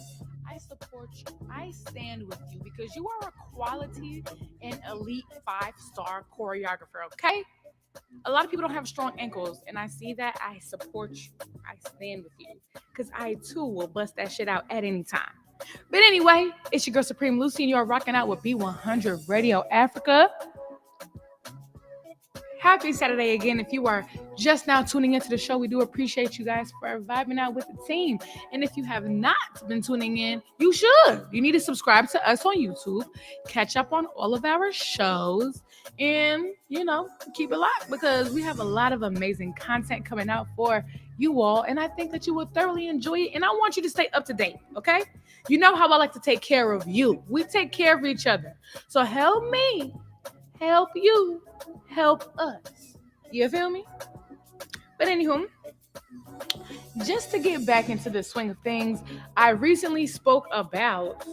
I support you. I stand with you because you are a quality and elite 5-star choreographer, okay? A lot of people don't have strong ankles, and I see that. I support you. I stand with you because I, too, will bust that shit out at any time. But anyway, it's your girl Supreme Lucy, and you are rocking out with BE100 Radio Africa. Happy Saturday again. If you are just now tuning into the show, we do appreciate you guys for vibing out with the team. And if you have not been tuning in, you should. You need to subscribe to us on YouTube, catch up on all of our shows, and, keep it locked because we have a lot of amazing content coming out for you all. And I think that you will thoroughly enjoy it. And I want you to stay up to date, okay? You know how I like to take care of you. We take care of each other. So help me, help you, help us. You feel me? But anywho, just to get back into the swing of things, I recently spoke about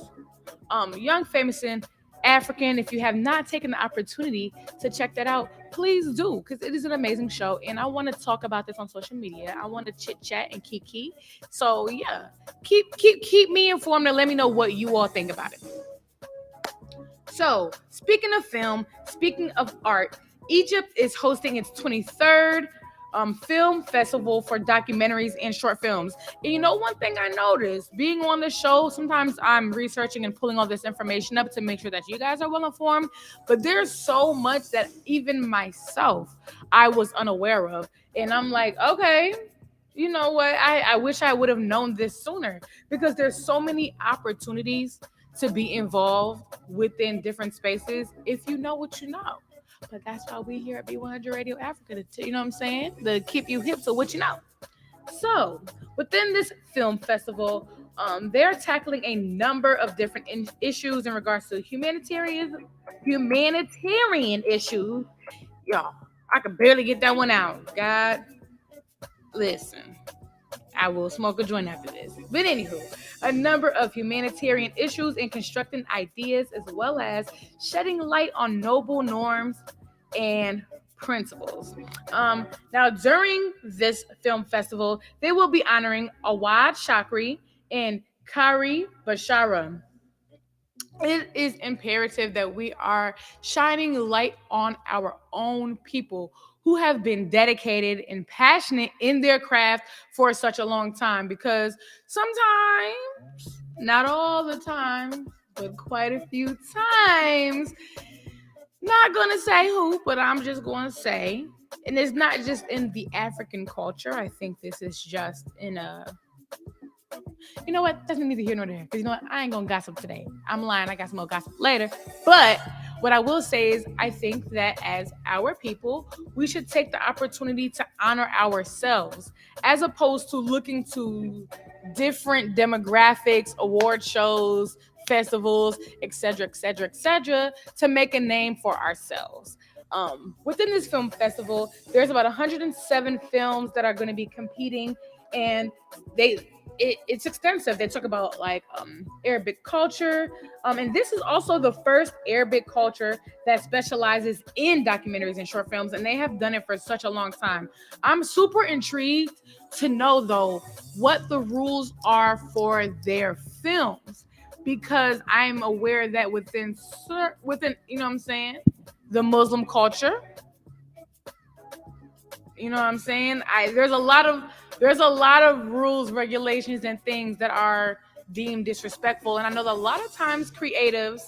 Young, Famous, and African. If you have not taken the opportunity to check that out, please do, because it is an amazing show. And I want to talk about this on social media. I want to chit chat and kiki. So yeah, keep me informed and let me know what you all think about it. So speaking of film, speaking of art, Egypt is hosting its 23rd film festival for documentaries and short films. And one thing I noticed being on the show, sometimes I'm researching and pulling all this information up to make sure that you guys are well informed, but there's so much that even myself I was unaware of. And I'm like, okay, you know what? I wish I would have known this sooner, because there's so many opportunities to be involved within different spaces if you know what you know. But that's why we here at BE100 Radio Africa, you know what I'm saying? To keep you hip to what you know. So within this film festival, they're tackling a number of different issues in regards to humanitarian issues. Y'all, I could barely get that one out. God, listen. I will smoke a joint after this. But anywho, a number of humanitarian issues and constructing ideas, as well as shedding light on noble norms and principles. Now, during this film festival, they will be honoring Awad Shakri and Kari Bashara. It is imperative that we are shining light on our own people who have been dedicated and passionate in their craft for such a long time, because sometimes, not all the time, but quite a few times, not gonna say who, but I'm just gonna say, and it's not just in the African culture. I think this is just in you know what? That's neither here nor there. Because you know what? I ain't going to gossip today. I'm lying. I got some more gossip later. But what I will say is I think that as our people, we should take the opportunity to honor ourselves as opposed to looking to different demographics, award shows, festivals, etc., to make a name for ourselves. Within this film festival, there's about 107 films that are going to be competing, and it's extensive. They talk about like Arabic culture, and this is also the first Arabic culture that specializes in documentaries and short films, and they have done it for such a long time. I'm super intrigued to know though what the rules are for their films, because I'm aware that within you know what I'm saying, the Muslim culture, you know what I'm saying, there's a lot of rules, regulations, and things that are deemed disrespectful. And I know that a lot of times creatives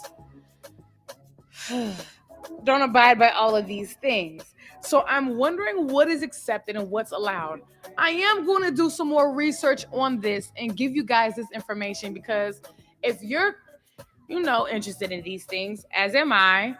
don't abide by all of these things. So I'm wondering what is accepted and what's allowed. I am going to do some more research on this and give you guys this information, because if you're, interested in these things, as am I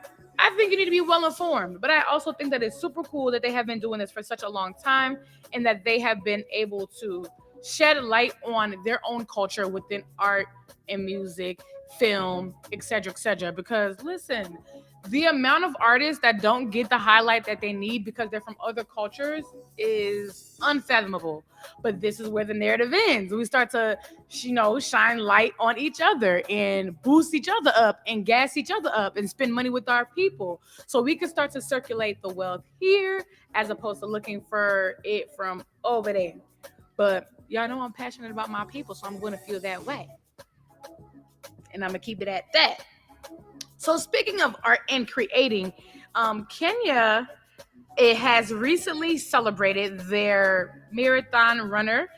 think you need to be well informed. But I also think that it's super cool that they have been doing this for such a long time, and that they have been able to shed light on their own culture within art and music, film, etc. Because listen, the amount of artists that don't get the highlight that they need because they're from other cultures is unfathomable. But this is where the narrative ends. We start to, shine light on each other and boost each other up and gas each other up and spend money with our people, so we can start to circulate the wealth here as opposed to looking for it from over there. But y'all know I'm passionate about my people, so I'm going to feel that way. And I'm going to keep it at that. So speaking of art and creating, Kenya, it has recently celebrated their marathon runner.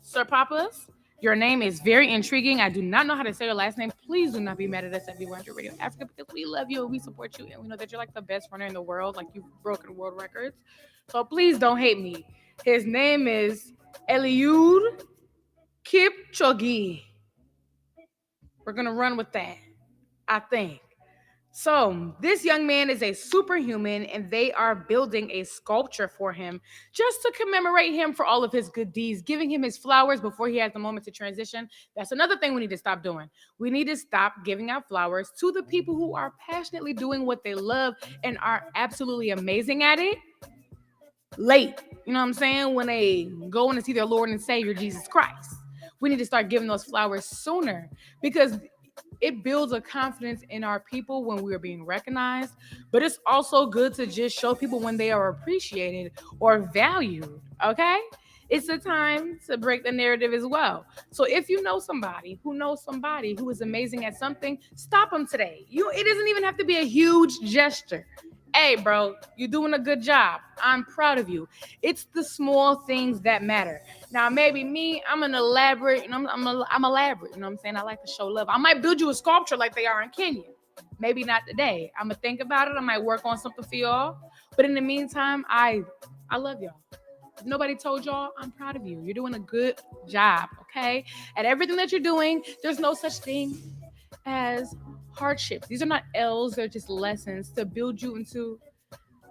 Sir Papas, your name is very intriguing. I do not know how to say your last name. Please do not be mad at us at BE100 Radio Africa, because we love you and we support you, and we know that you're like the best runner in the world. Like, you've broken world records. So please don't hate me. His name is Eliud Kipchoge. We're going to run with that, I think. So this young man is a superhuman, and they are building a sculpture for him just to commemorate him for all of his good deeds, giving him his flowers before he has the moment to transition. That's another thing we need to stop doing. We need to stop giving out flowers to the people who are passionately doing what they love and are absolutely amazing at it late. You know what I'm saying? When they go and see their Lord and Savior, Jesus Christ. We need to start giving those flowers sooner, because it builds a confidence in our people when we are being recognized. But it's also good to just show people when they are appreciated or valued, okay? It's a time to break the narrative as well. So if you know somebody who is amazing at something, stop them today. It doesn't even have to be a huge gesture. Hey, bro, you're doing a good job. I'm proud of you. It's the small things that matter. Now, maybe me, I'm an elaborate, I'm elaborate, you know what I'm saying? I like to show love. I might build you a sculpture like they are in Kenya. Maybe not today. I'm going to think about it. I might work on something for y'all. But in the meantime, I love y'all. If nobody told y'all, I'm proud of you. You're doing a good job, okay? At everything that you're doing, there's no such thing as hardships. These are not L's, they're just lessons to build you into,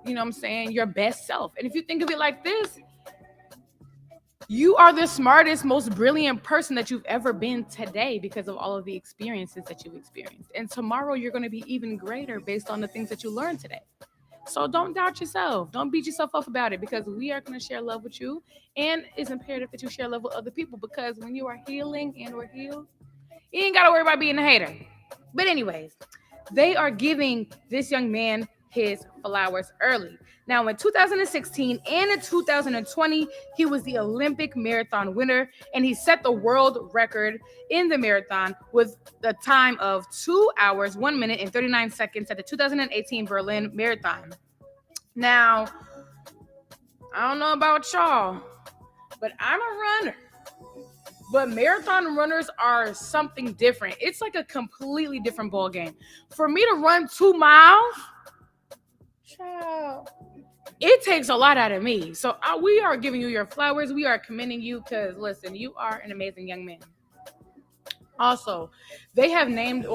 your best self. And if you think of it like this, you are the smartest, most brilliant person that you've ever been today because of all of the experiences that you've experienced. And tomorrow you're going to be even greater based on the things that you learned today. So don't doubt yourself. Don't beat yourself up about it, because we are going to share love with you. And it's imperative that you share love with other people, because when you are healing and or healed, you ain't got to worry about being a hater. But anyways, they are giving this young man his flowers early. Now, in 2016 and in 2020, he was the Olympic marathon winner, and he set the world record in the marathon with the time of 2 hours, 1 minute, and 39 seconds at the 2018 Berlin Marathon. Now, I don't know about y'all, but I'm a runner. But marathon runners are something different. It's like a completely different ball game. For me to run 2 miles, child, it takes a lot out of me. So we are giving you your flowers. We are commending you because, listen, you are an amazing young man. Also, they have named,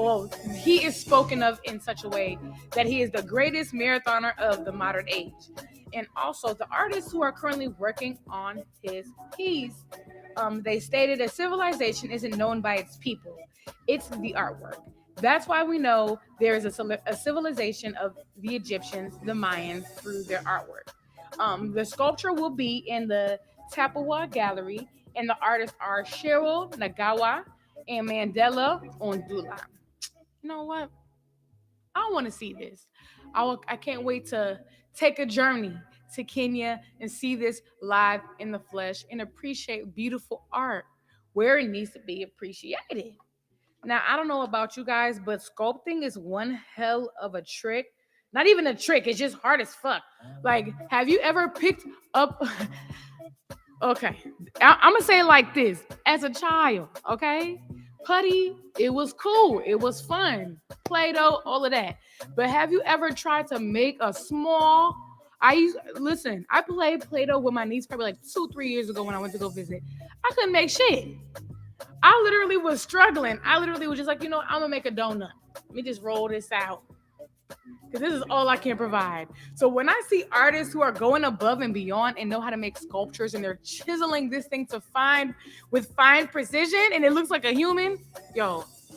he is spoken of in such a way that he is the greatest marathoner of the modern age. And also, the artists who are currently working on his piece, they stated that civilization isn't known by its people. It's the artwork. That's why we know there is a civilization of the Egyptians, the Mayans, through their artwork. The sculpture will be in the Tapua Gallery, and the artists are Cheryl Nagawa and Mandela Ondula. You know what? I want to see this. I can't wait to take a journey to Kenya and see this live in the flesh and appreciate beautiful art where it needs to be appreciated. Now, I don't know about you guys, but sculpting is one hell of a trick. Not even a trick. It's just hard as fuck. Like, have you ever picked up... Okay. I'm going to say it like this. As a child, okay? Putty, it was cool. It was fun. Play-Doh, all of that. But have you ever tried to make a small... I played Play-Doh with my niece probably like 2-3 years ago when I went to go visit. I couldn't make shit. I literally was struggling. I literally was just like, I'm going to make a donut. Let me just roll this out. Because this is all I can provide. So when I see artists who are going above and beyond and know how to make sculptures and they're chiseling this thing with fine precision and it looks like a human,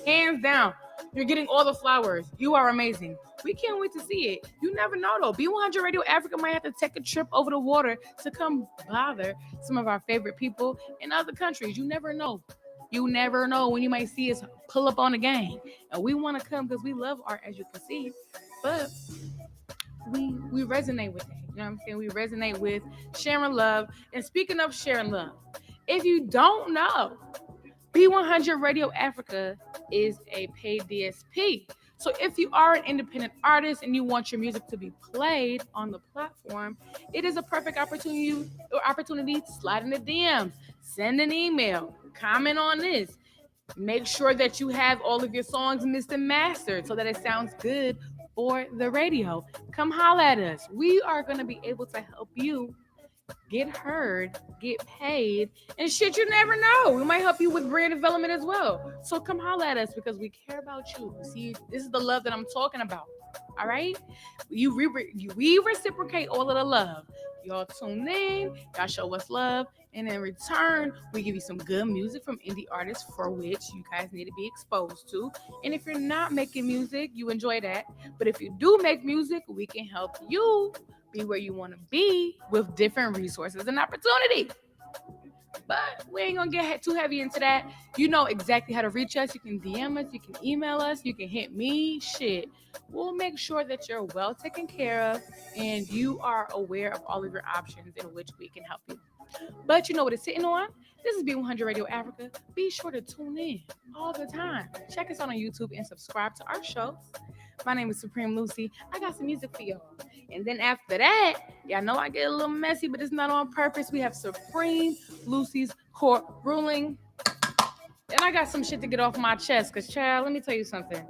hands down, you're getting all the flowers. You are amazing. We can't wait to see it. You never know, though. BE100 Radio Africa might have to take a trip over the water to come bother some of our favorite people in other countries. You never know. You never know when you might see us pull up on a gang. And we want to come because we love art, as you can see. But we resonate with it. You know what I'm saying? We resonate with sharing love. And speaking of sharing love, if you don't know, BE100 Radio Africa is a paid DSP. So if you are an independent artist and you want your music to be played on the platform, it is a perfect opportunity to slide in the DMs, send an email, comment on this. Make sure that you have all of your songs mixed and mastered so that it sounds good for the radio. Come holla at us. We are going to be able to help you get heard, get paid, and shit, you never know. We might help you with brand development as well. So come holla at us because we care about you. See, this is the love that I'm talking about. All right? We reciprocate all of the love. Y'all tune in, y'all show us love, and in return, we give you some good music from indie artists for which you guys need to be exposed to. And if you're not making music, you enjoy that. But if you do make music, we can help you be where you want to be with different resources and opportunity. But we ain't gonna get too heavy into that. You know exactly how to reach us. You can DM us, you can email us, you can hit me. Shit, we'll make sure that you're well taken care of and you are aware of all of your options in which we can help you. But you know what it's sitting on? This is BE100 Radio Africa. Be sure to tune in all the time. Check us out on YouTube and subscribe to our shows. My name is Supreme Lucy. I got some music for y'all. And then after that, y'all know I get a little messy, but it's not on purpose. We have Supreme Lucy's Court Ruling. And I got some shit to get off my chest. Cause child, let me tell you something.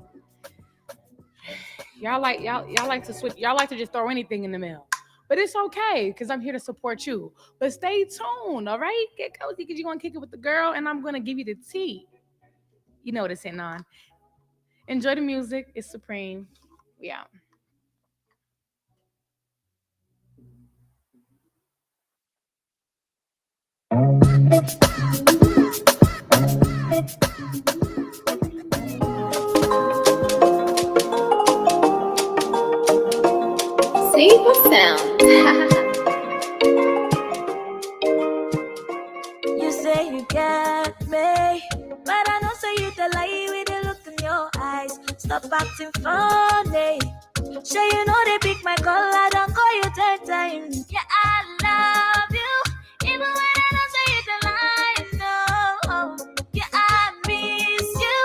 Y'all like to switch. Y'all like to just throw anything in the mail. But it's okay, because I'm here to support you. But stay tuned, all right? Get cozy, because you're going to kick it with the girl, and I'm going to give you the tea. You know what it's hitting on. Enjoy the music. It's Supreme. We out. Deeper sound. You say you got me, but I know say you the lie with the look in your eyes. Stop acting funny. Sure you know they pick my call, I don't call you 10 times. Yeah, I love you, even when I don't say you the lie. No, yeah, I miss you,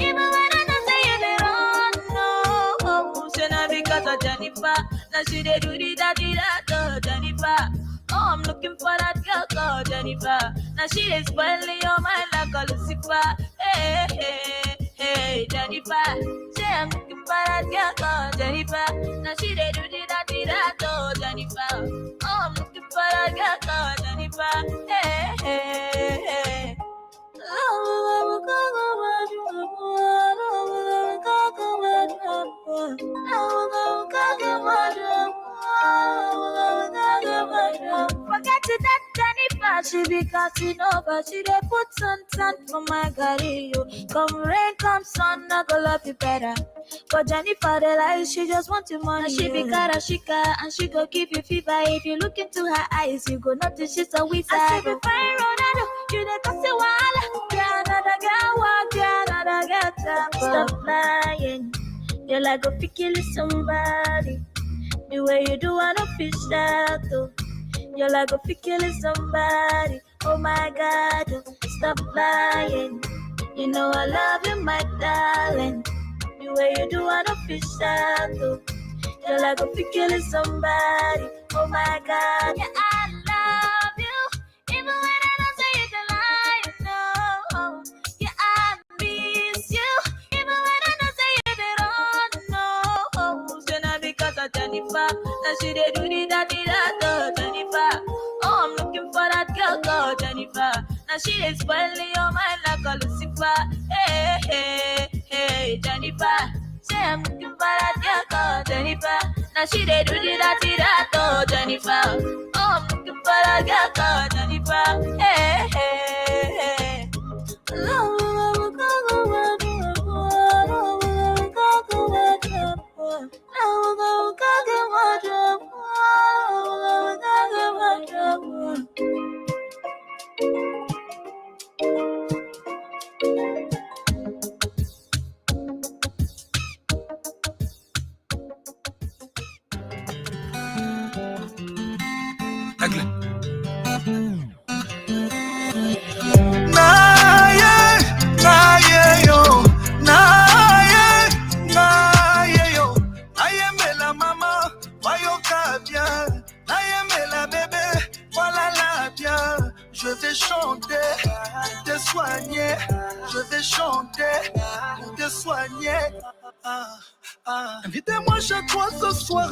even when I don't say you the wrong. No, so now because of Jennifer, now she they do the da Jennifer. Oh, I'm looking for that girl called Jennifer. Now she is spoiling your mind like a Lucifer. Hey, hey, hey, Jennifer. Say I'm looking for that girl called Jennifer. Now she they do the da Jennifer. Oh, I'm looking for that girl called Jennifer. Hey, hey, hey. Forget it, that Jennifer, she be cutting over. She dey put sun for my body. Come rain, come sun, I go love you better. But Jennifer, the lies, she just want your money. And she be karashika, and she go give you fever. If you look into her eyes, you go notice she's a wizard. I say, be fine, Ronaldo, you dey cause a walla. Yeah, another girl walk, yeah, another girl tap. Stop lying, you're like a killing somebody. The way you do, I don't fish that though. You're like a killing somebody. Oh my God, stop lying. You know I love you, my darling. The way you do, I don't fish that though. You're like a killing somebody. Oh my God, yeah, I love you, even when I don't say you the lie. No, yeah, I miss you, even when I don't say you the wrong. No, so now because of Jennifer, now she they do the da Jennifer. Oh, I'm looking for that girl called Jennifer. Now she is spoiling your mind like a Lucifer. Hey, hey, hey, Jennifer. Say I'm looking for that girl called Jennifer. Now she they do the da Jennifer. Oh, I'm looking for that girl called Jennifer. Hey, hey, hey. Je vais chanter, te soigner. Je vais chanter, te soigner. Invitez-moi chez toi ce soir.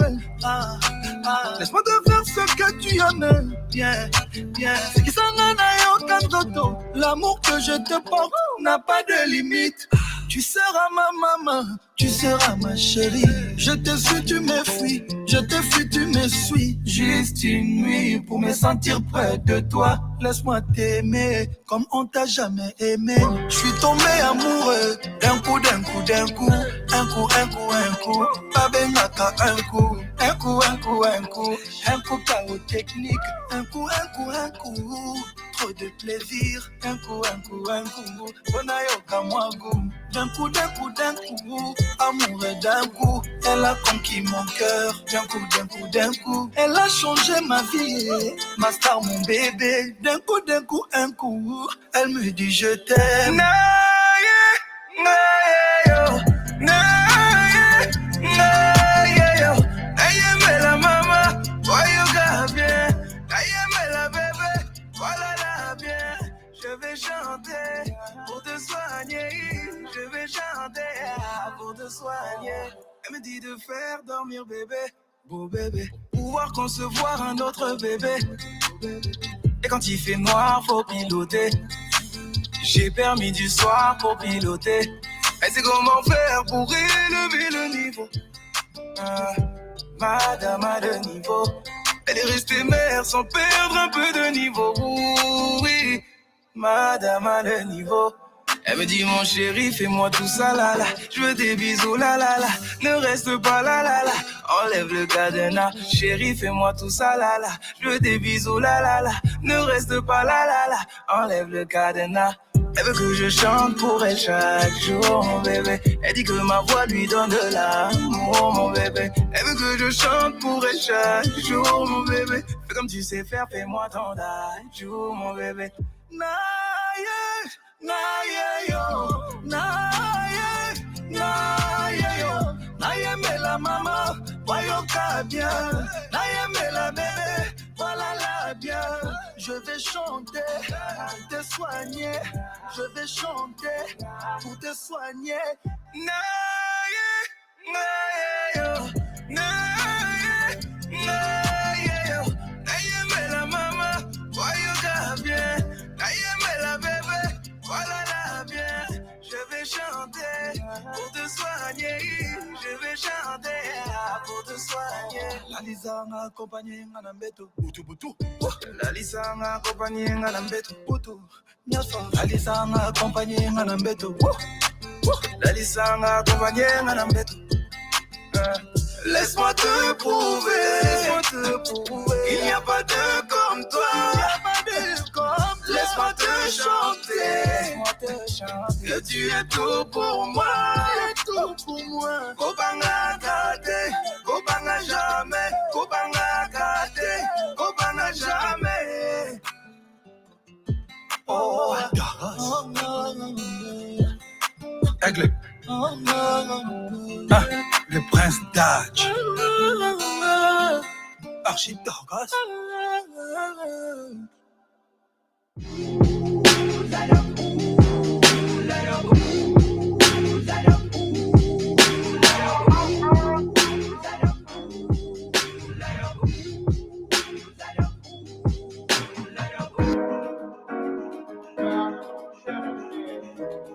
Laisse-moi te faire ce que tu aimes. Bien, bien. C'est qui s'en a aucun dodo. L'amour que je te porte n'a pas de limite. Tu seras ma maman, tu seras ma chérie. Je te suis, tu me fuis. Je te fuis, tu me suis. Juste une nuit pour me sentir près de toi. Laisse-moi t'aimer comme on t'a jamais aimé. Je suis tombé amoureux d'un coup, d'un coup, d'un coup. Un coup, un coup, un coup. Pas benaka, un coup. Un coup, un coup, un coup. Un coup, chaos technique. Un coup, un coup, un coup. Trop de plaisir. Un coup, un coup, un coup. Bonayoka moi goût. D'un coup, d'un coup, d'un coup. Amoureux d'un coup. Elle a conquis mon cœur. D'un coup, d'un coup, d'un coup. Elle a changé ma vie. Ma star, mon bébé. D'un coup, un coup. Elle me dit je t'aime. Je vais chanter pour te soigner. Je vais chanter pour te soigner. Elle me dit de faire dormir bébé, beau bébé. Pouvoir concevoir un autre bébé. Et quand il fait noir, faut piloter. J'ai permis du soir pour piloter. Elle sait comment faire pour élever le niveau. Madame a de niveau. Elle est restée mère sans perdre un peu de niveau. Oui, madame a le niveau. Elle me dit mon chéri, fais-moi tout ça là là. Je veux des bisous là là là. Ne reste pas là là là. Enlève le cadenas. Chéri, fais-moi tout ça là là. Je veux des bisous là là là. Ne reste pas là là là. Enlève le cadenas. Elle veut que je chante pour elle chaque jour, mon bébé. Elle dit que ma voix lui donne de l'amour, mon bébé. Elle veut que je chante pour elle chaque jour, mon bébé. Fais comme tu sais faire, fais-moi ton jour, mon bébé. Naye, naye yo, naye, naye yo. Naye me la maman, voyoka bien. Naye me la bébé, voilà la bien. Je vais chanter pour te soigner. Je vais chanter pour te soigner. Naye, naye yo, naye, naye yo. Naye me la maman, voyoka bien. Naye me la bébé, voilà la bien. Je vais chanter pour te soigner. Je vais chanter pour te soigner. La Lisa m'a accompagné à Nambeto. Boutou boutou. La Lisa m'a accompagné à Nambeto. Boutou. La Lisa m'a accompagné à Nambeto. La Lisa m'a accompagné à Nambeto. Laisse-moi te prouver, il n'y a pas de comme toi. Laisse-moi te chanter, que tu es tout pour moi. Kobanga gâté, Kobanga jamais, Kobanga gâté, Kobanga jamais. Oh, Aigle. Ah, le prince d'Adj. Archidorgos.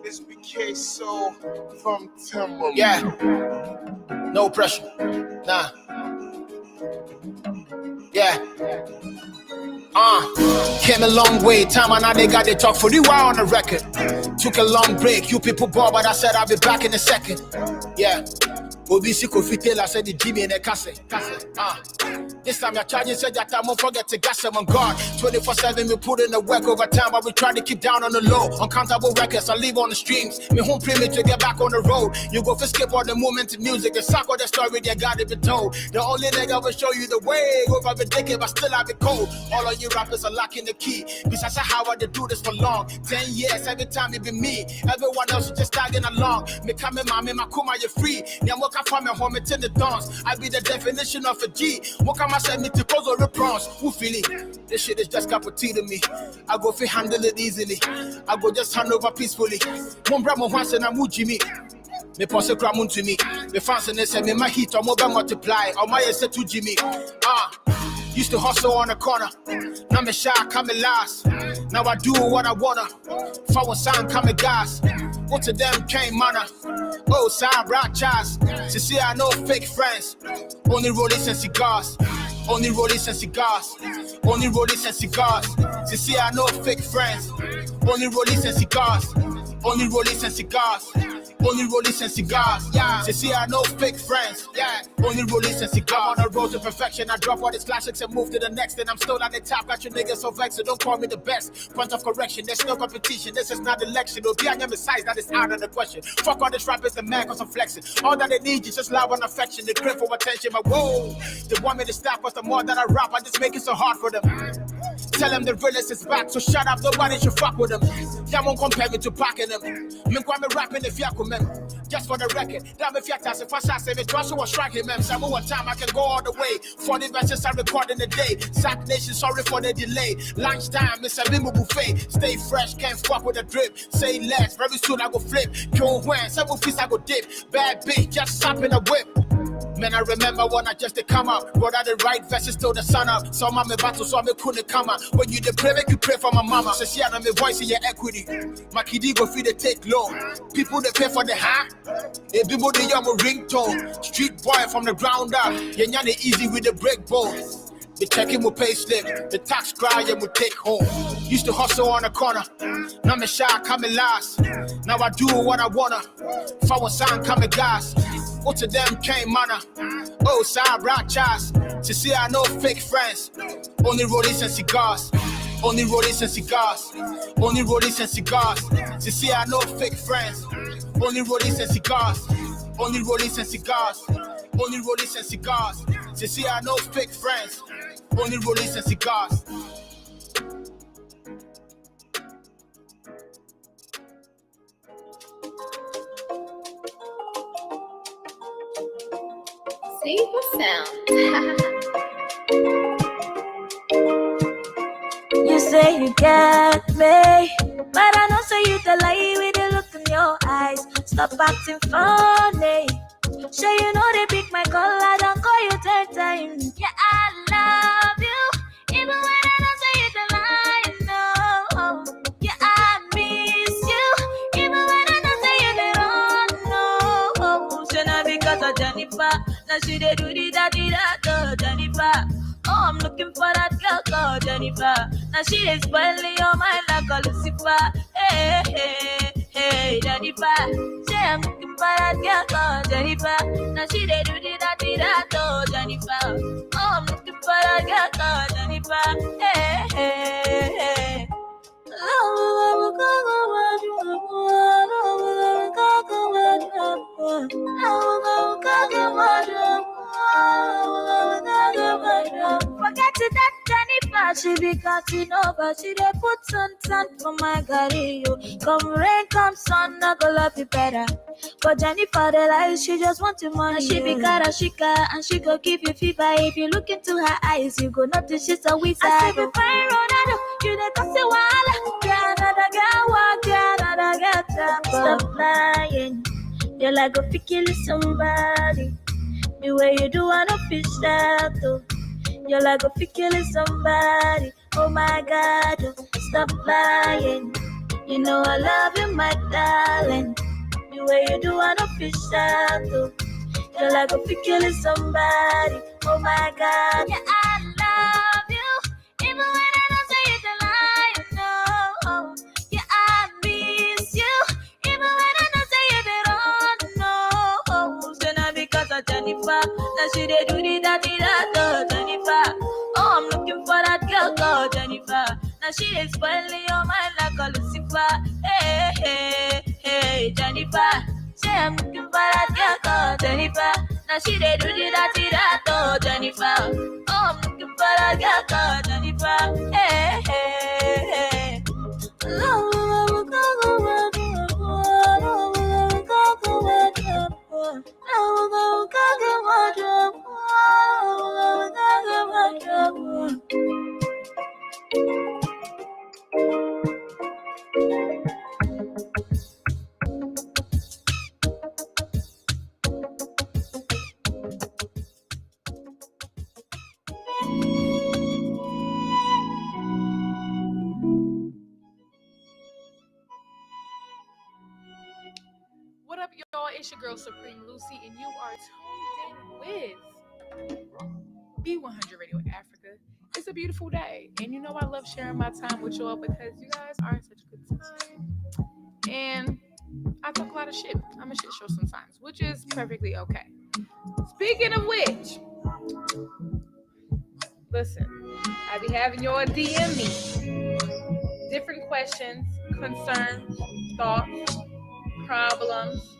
It's BK Soul from Timberland. Yeah. No pressure. Nah. Yeah. Came a long way. Time and now they got the talk for you on the record. Took a long break. You people bought, but I said I'll be back in a second. Yeah. Obisi Kofite, I said the Jimmy in the cassette. This time you're charging, said that I won't forget to gas them on guard. 24/7, we put in the work over time, but we try to keep down on the low. Uncountable records, I leave on the streams. Me home premium to get back on the road. You go for skip all the movement in music, the suck all the story, they got it be told. The only nigga will show you the way. Go for the decade, but still I be cold. All of you rappers are lacking the key. Besides how I do this for long. 10 years, every time it be me. Everyone else is just tagging along. Me coming, mommy, my kuma, you're free. Nyamoka from me home, it's in the dance. I be the definition of a G. Moka send me to cause or reprance. Who feel it? This shit is just cup of tea to me. I go fi handle it easily. I go just hand over peacefully. One brother once and I'm Jimmy. Me pose cramun to me. Me fancy ne say me my heat or more multiply. Or my set to Jimmy. Used to hustle on the corner. Now me shy, coming last. Now I do what I wanna. Forward sign, coming gas. What to them came manner. Oh, side rock chas. To see I know fake friends. Only rollies and cigars. Only rollies and cigars. Only rollies and cigars. To see I know fake friends. Only rollies and cigars. Only rollies and cigars. Only rollies and cigars. Yeah. To see I know fake friends. Yeah. Only rollies and cigars. On the road to perfection, I drop all these classics and move to the next. And I'm still at the top. Got your niggas so vexed, so don't call me the best. Point of correction, there's no competition. This is not election. It'll be on your size, that is out of the question. Fuck all this rappers, the man, cause I'm flexing. All that they need is just love and affection. They crave for attention, but whoa. They want me to stop, but the more that I rap, I just make it so hard for them. Tell them the realest is back, so shut up, nobody should fuck with them. Y'all won't compare me to packing them. Me me rapping if y'all come in. Just for the record, damn if y'all task if I say me Joshua was striking them. Some more time I can go all the way. 40 verses I record in a day. Sack Nation, sorry for the delay. Lunchtime, it's a limo buffet. Stay fresh, can't fuck with the drip. Say less, very soon I go flip. Kill when, several feet I go dip. Bad bitch, just stop in a whip. Man, I remember when I just to come up. Wrote out the right verses till the sun up. So my battle, so I couldn't come out. When you the pray, make you pray for my mama. So she had my voice in your equity. My kiddie go feed the take low. People they pay for the high. They people they young ringtone. Street boy from the ground up. Yeah, easy with the break ball. They check him with pay slip. The tax cry and we take home. Used to hustle on the corner. Now me shy, coming last. Now I do what I wanna. If I was sign, coming gas. What to them came manner. Oh, side rock chas. To see I know fake friends. Only rollies and cigars. Only rollies and cigars. Only rollies and cigars. To see I know fake friends. Only rollies and cigars. Only rollies and cigars. Only rollies and cigars. To see I know fake friends. Only rollies and cigars. See what sound. You say you got me, but I know say you the lie with the look in your eyes. Stop acting funny. Sure you know they pick my call, I don't call you 10 times. Yeah, I love you, even when I don't say you the lie. No, yeah, I miss you, even when I don't say you the wrong. No, so now because of Jennifer, now she they do the da Jennifer. Oh, I'm looking for that girl called Jennifer. Now she is spoiling your mind like a Lucifer. Hey, hey, hey, Jennifer. Say I'm looking for that girl called Jennifer. Now she they do the da Jennifer. Oh, I'm looking for that girl called Jennifer. Hey, hey, hey. Forget it, that Jennifer, she be cutting over. She dey put sun for my carry you. Come rain, come sun, I go love you better. But Jennifer, the lies, she just want your money. And she be karashika, and she go give you fever. If you look into her eyes, you go notice she's a wizard. I say you find Ronaldo, you dey cause a wall. Yeah, another girl walk, yeah, another girl tap. Stop lying, you're like a kill somebody. The way you do, I don't fish that though. You're like a kill somebody. Oh my God, stop lying. You know I love you, my darling. The way you do, I don't fish that though. You're like a kill somebody. Oh my God, yeah, I love you, even when I don't say it a lie. No, yeah, I miss you, even when I don't say it at all. No, so now because of Jennifer, now she they do the da Jennifer. Oh, I'm looking for that girl called Jennifer. Now she is spoiling your mind like a Lucifer. Hey, hey, hey, Jennifer. Say I'm looking for that girl called Jennifer. Now she they do the da Jennifer. Oh, I'm looking for that girl called Jennifer. Hey, hey, hey. What up, y'all? It's your girl Supreme Lucy, and you are tuned in with BE100 Radio Africa. It's a beautiful day, and you know I love sharing my time with y'all because you guys are such a good time. And I talk a lot of shit. I'm a shit show sometimes, which is perfectly okay. Speaking of which, listen, I be having y'all DM me different questions, concerns, thoughts, problems,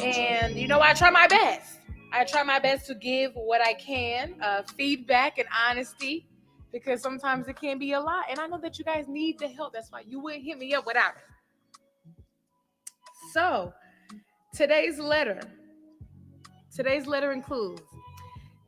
and you know I try my best. I try my best to give what I can, feedback and honesty, because sometimes it can be a lot, and I know that you guys need the help. That's why you wouldn't hit me up without it. So today's letter includes: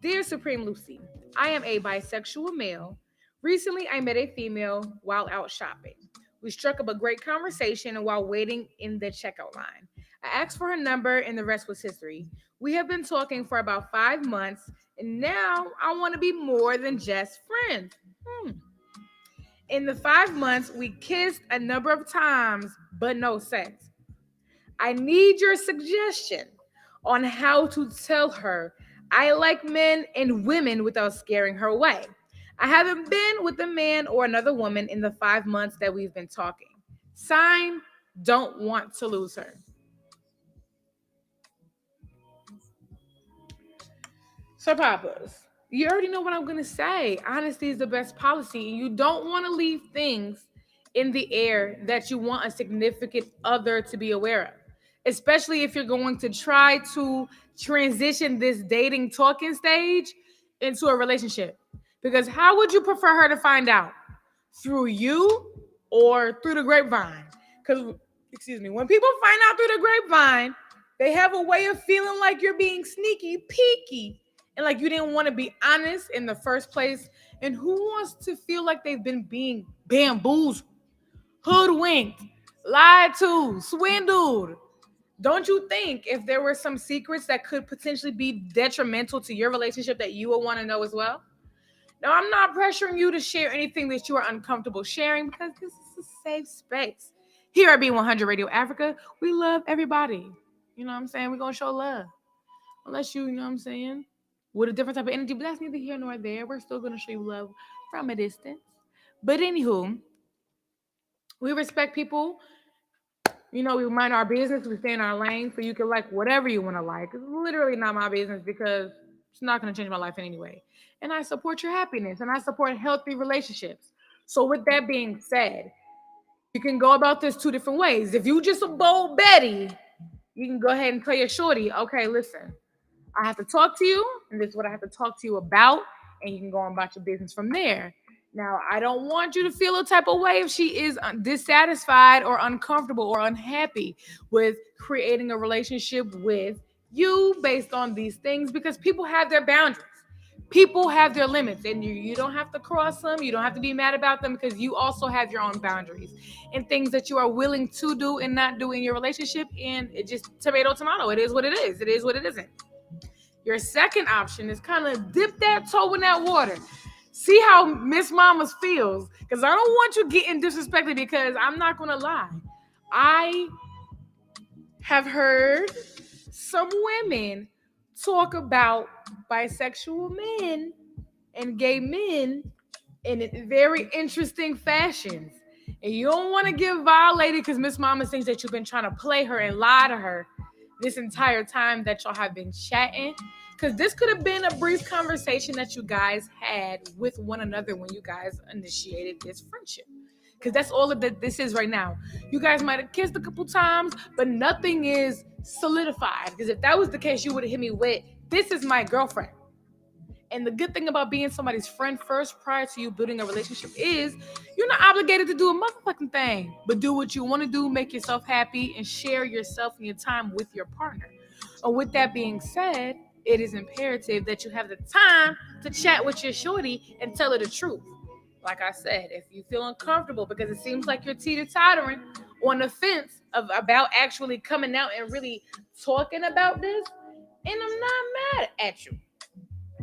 Dear Supreme Lucy, I am a bisexual male. Recently, I met a female while out shopping. We struck up a great conversation while waiting in the checkout line. I asked for her number, and the rest was history. We have been talking for about 5 months, and now I want to be more than just friends. In the 5 months, we kissed a number of times, but no sex. I need your suggestion on how to tell her I like men and women without scaring her away. I haven't been with a man or another woman in the 5 months that we've been talking. Sign, don't want to lose her. So, Papas, you already know what I'm going to say. Honesty is the best policy, and you don't want to leave things in the air that you want a significant other to be aware of, especially if you're going to try to transition this dating talking stage into a relationship. Because how would you prefer her to find out? Through you or through the grapevine? Because, excuse me, when people find out through the grapevine, they have a way of feeling like you're being sneaky, peeky, and like you didn't want to be honest in the first place. And who wants to feel like they've been being bamboozled, hoodwinked, lied to, swindled? Don't you think if there were some secrets that could potentially be detrimental to your relationship that you would want to know as well? Now, I'm not pressuring you to share anything that you are uncomfortable sharing because this is a safe space. Here at BE100 Radio Africa, we love everybody. You know what I'm saying? We're going to show love. Unless you know what I'm saying, with a different type of energy, but that's neither here nor there. We're still going to show you love from a distance. But anywho, we respect people. You know, we mind our business. We stay in our lane, so you can like whatever you want to like. It's literally not my business because it's not going to change my life in any way. And I support your happiness, and I support healthy relationships. So with that being said, you can go about this 2 different ways. If you just a bold Betty, you can go ahead and tell your shorty, okay, listen, I have to talk to you, and this is what I have to talk to you about, and you can go on about your business from there. Now, I don't want you to feel a type of way if she is dissatisfied or uncomfortable or unhappy with creating a relationship with you based on these things, because people have their boundaries. People have their limits, and you don't have to cross them. You don't have to be mad about them because you also have your own boundaries and things that you are willing to do and not do in your relationship. And it just tomato. It is what it is. It is what it isn't. Your second option is kind of dip that toe in that water. See how Miss Mamas feels. Because I don't want you getting disrespected, because I'm not going to lie. I have heard some women talk about bisexual men and gay men in very interesting fashions. And you don't want to get violated because Miss Mama thinks that you've been trying to play her and lie to her this entire time that y'all have been chatting. Because this could have been a brief conversation that you guys had with one another when you guys initiated this friendship. Because that's all that this is right now. You guys might have kissed a couple times, but nothing is solidified. Because if that was the case, you would have hit me with, this is my girlfriend. And the good thing about being somebody's friend first prior to you building a relationship is you're not obligated to do a motherfucking thing, but do what you want to do, make yourself happy, and share yourself and your time with your partner. And with that being said, it is imperative that you have the time to chat with your shorty and tell her the truth. Like I said, if you feel uncomfortable because it seems like you're teeter-tottering on the fence about actually coming out and really talking about this, and I'm not mad at you.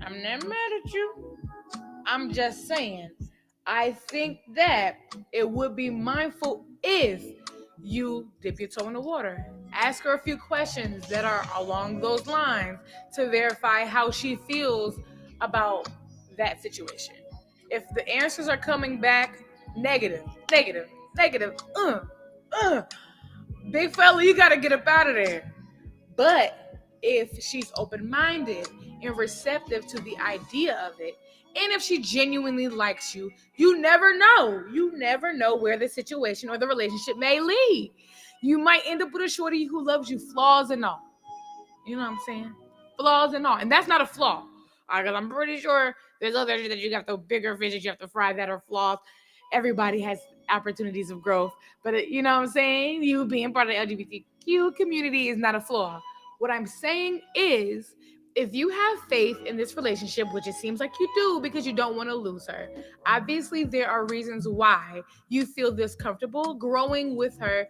I'm not mad at you. I'm just saying, I think that it would be mindful if you dip your toe in the water. Ask her a few questions that are along those lines to verify how she feels about that situation. If the answers are coming back negative, big fella, you got to get up out of there. But if she's open-minded and receptive to the idea of it, and if she genuinely likes you, you never know. You never know where the situation or the relationship may lead. You might end up with a shorty who loves you, flaws and all. You know what I'm saying? Flaws and all. And that's not a flaw. Because I'm pretty sure there's others that you got the bigger fishes you have to fry that are flaws. Everybody has opportunities of growth. But you know what I'm saying? You being part of the LGBTQ community is not a flaw. What I'm saying is, if you have faith in this relationship, which it seems like you do because you don't want to lose her, obviously there are reasons why you feel this comfortable growing with her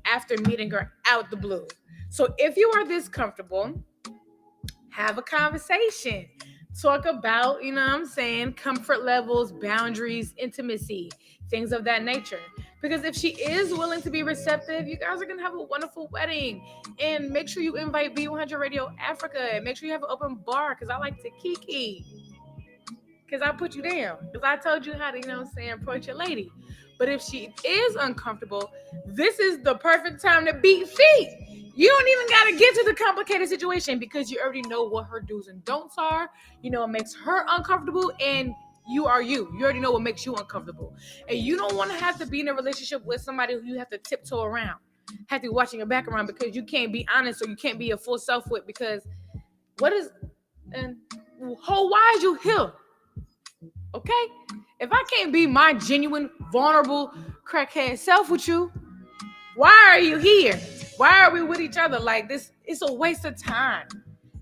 after meeting her out the blue. So if you are this comfortable, have a conversation. Talk about, you know what I'm saying, comfort levels, boundaries, intimacy, things of that nature. Because if she is willing to be receptive, you guys are going to have a wonderful wedding. And make sure you invite BE100 Radio Africa. And make sure you have an open bar because I like to kiki. because I put you down. Because I told you how to, approach your lady. But if she is uncomfortable, this is the perfect time to beat feet. You don't even got to get to the complicated situation because you already know what her do's and don'ts are. You know what makes her uncomfortable, and you are you. You already know what makes you uncomfortable. And you don't want to have to be in a relationship with somebody who you have to tiptoe around, have to be watching your back around because you can't be honest or you can't be your full self with, because why is you here? Okay? If I can't be my genuine, vulnerable, crackhead self with you, why are you here? Why are we with each other like this? It's a waste of time.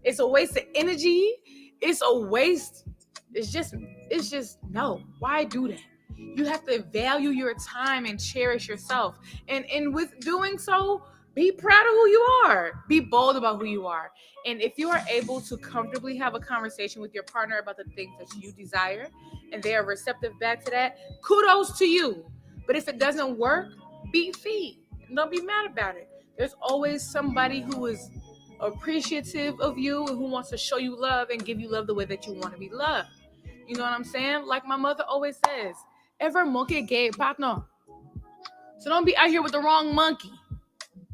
It's a waste of energy. It's a waste. It's just no. Why do that? You have to value your time and cherish yourself. And with doing so, be proud of who you are. Be bold about who you are. And if you are able to comfortably have a conversation with your partner about the things that you desire, and they are receptive back to that, kudos to you. But if it doesn't work, beat feet. Don't be mad about it. There's always somebody who is appreciative of you and who wants to show you love and give you love the way that you want to be loved. You know what I'm saying? Like my mother always says, every monkey gay partner. So don't be out here with the wrong monkey.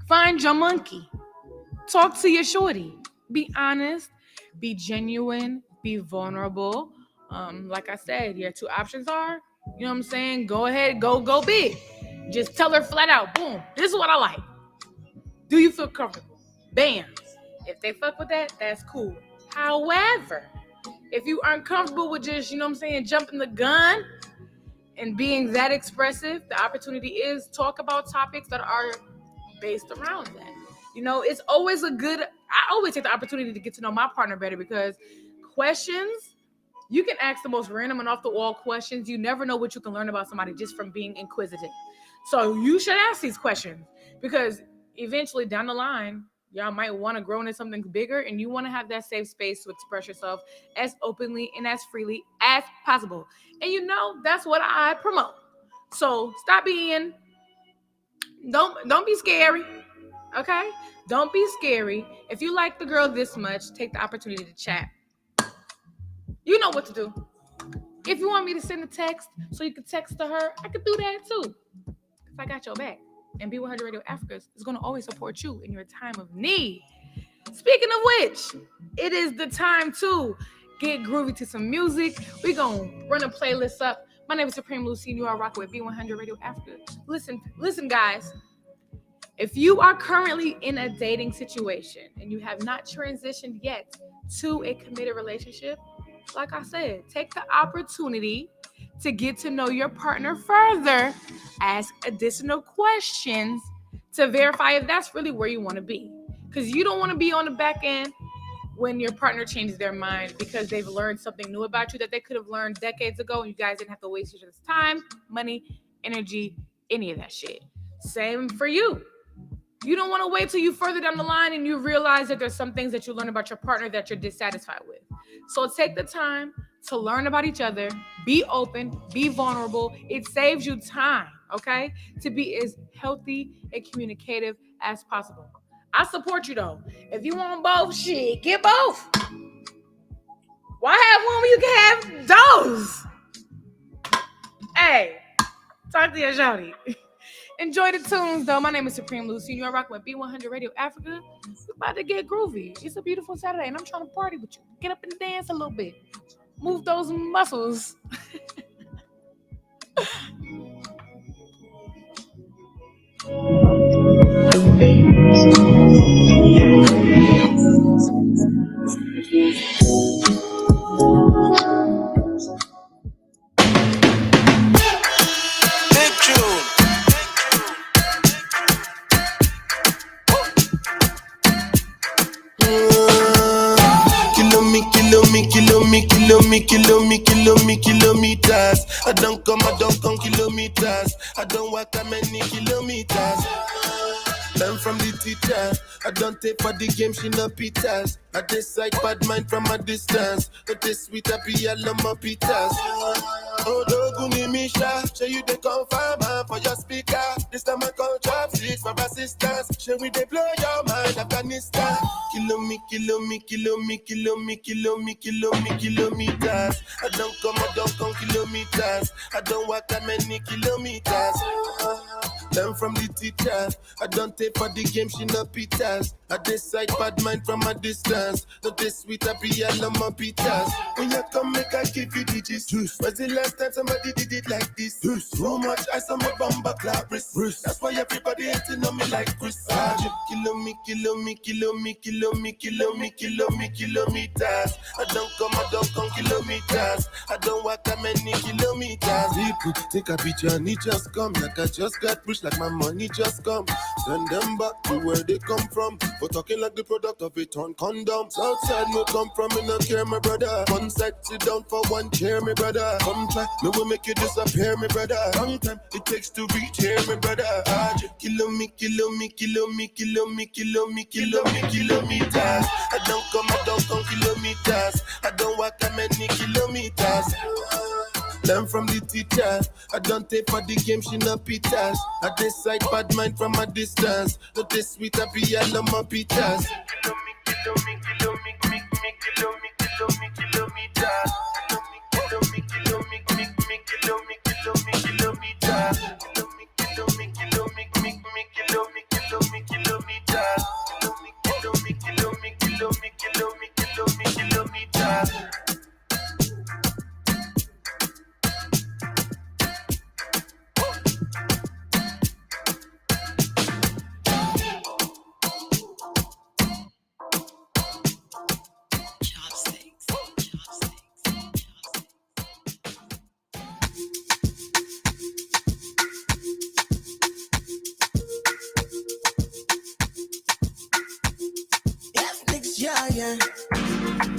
Find your monkey. Talk to your shorty. Be honest. Be genuine. Be vulnerable. Like I said, your two options are, you know what I'm saying? Go ahead, go big. Just tell her flat out, boom, this is what I like. Do you feel comfortable? Bam. If they fuck with that, that's cool. However, if you aren't comfortable with just, you know what I'm saying, jumping the gun and being that expressive, the opportunity is talk about topics that are based around that. You know, it's always I always take the opportunity to get to know my partner better, because questions, you can ask the most random and off the wall questions. You never know what you can learn about somebody just from being inquisitive. So you should ask these questions, because eventually down the line, y'all might want to grow into something bigger, and you want to have that safe space to express yourself as openly and as freely as possible. And you know, that's what I promote. So stop being, don't be scary. Okay? Don't be scary. If you like the girl this much, take the opportunity to chat. You know what to do. If you want me to send a text so you can text to her, I could do that too. Because I got your back. And BE100 Radio Africa is going to always support you in your time of need. Speaking of which, it is the time to get groovy to some music. We're going to run a playlist up. My name is Supreme Lucy, and you are rocking with BE100 Radio Africa. Listen, guys. If you are currently in a dating situation and you have not transitioned yet to a committed relationship, like I said, take the opportunity to get to know your partner further. Ask additional questions to verify if that's really where you want to be. Because you don't want to be on the back end when your partner changes their mind because they've learned something new about you that they could have learned decades ago, and you guys didn't have to waste each other's time, money, energy, any of that shit. Same for you. You don't want to wait till you further down the line and you realize that there's some things that you learn about your partner that you're dissatisfied with. So take the time to learn about each other, be open, be vulnerable. It saves you time, okay? To be as healthy and communicative as possible. I support you though. If you want both, shit, get both. Why have one when you can have those? Hey, talk to your shawty. Enjoy the tunes, though. My name is Supreme Lucy. You're rocking with BE100 Radio Africa. We're about to get groovy. It's a beautiful Saturday, and I'm trying to party with you. Get up and dance a little bit. Move those muscles. Big tune. Kilometers. I don't come kilometers. I don't walk that many kilometers. Learn from the teacher. I don't take for the game, she no pitas. I decide bad mind from a distance. But this sweet happy, I love my pitas. Oh, don't give me Nisha, show you the confirm for your speaker. This time I call chopsticks for assistance. Show we they blow your mind, Afghanistan. Kilometers. I don't come kilometers. I don't walk that many kilometers. Learn from the teacher. I don't take for the game, she no pitas. I decide bad mind from a distance. Not this sweet, I be all on my pitas. When you come, make I give you digits. Was the last time somebody did it like this? So much ice on my bumper clap wrist. That's why everybody hating on me like Chris. Kilometers. I don't come kilometers. I don't walk that many kilometers. People take a picture and it just come. Like I just got rich, like my money just come. Send them back to where they come from. For talking like the product of a torn condom. Southside me come from, me no care, my brother. One side sit down for one chair, my brother. Come try, me will make you disappear, my brother. Long time it takes to reach here, my brother. Kilometers. I don't come kilometers. I don't walk that many kilometers. Learn from the teacher. I don't take for the game, she no pitas. I decide bad mind from a distance. Not this sweet, I be all on my pitas.